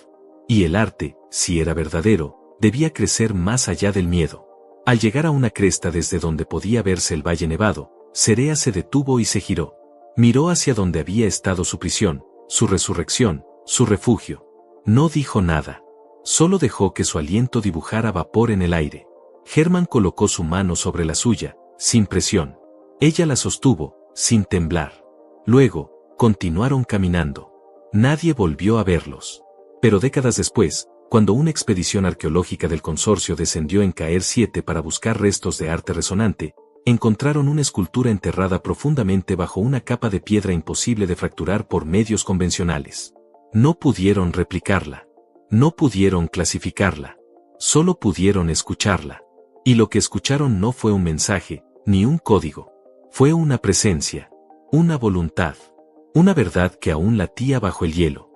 Y el arte, si era verdadero, debía crecer más allá del miedo. Al llegar a una cresta desde donde podía verse el valle nevado, Cerea se detuvo y se giró. Miró hacia donde había estado su prisión, su resurrección, su refugio. No dijo nada. Solo dejó que su aliento dibujara vapor en el aire. Hermann colocó su mano sobre la suya, sin presión. Ella la sostuvo, sin temblar. Luego, continuaron caminando. Nadie volvió a verlos. Pero décadas después, cuando una expedición arqueológica del consorcio descendió en Caer 7 para buscar restos de arte resonante, encontraron una escultura enterrada profundamente bajo una capa de piedra imposible de fracturar por medios convencionales. No pudieron replicarla. No pudieron clasificarla. Solo pudieron escucharla. Y lo que escucharon no fue un mensaje, ni un código. Fue una presencia. Una voluntad. Una verdad que aún latía bajo el hielo.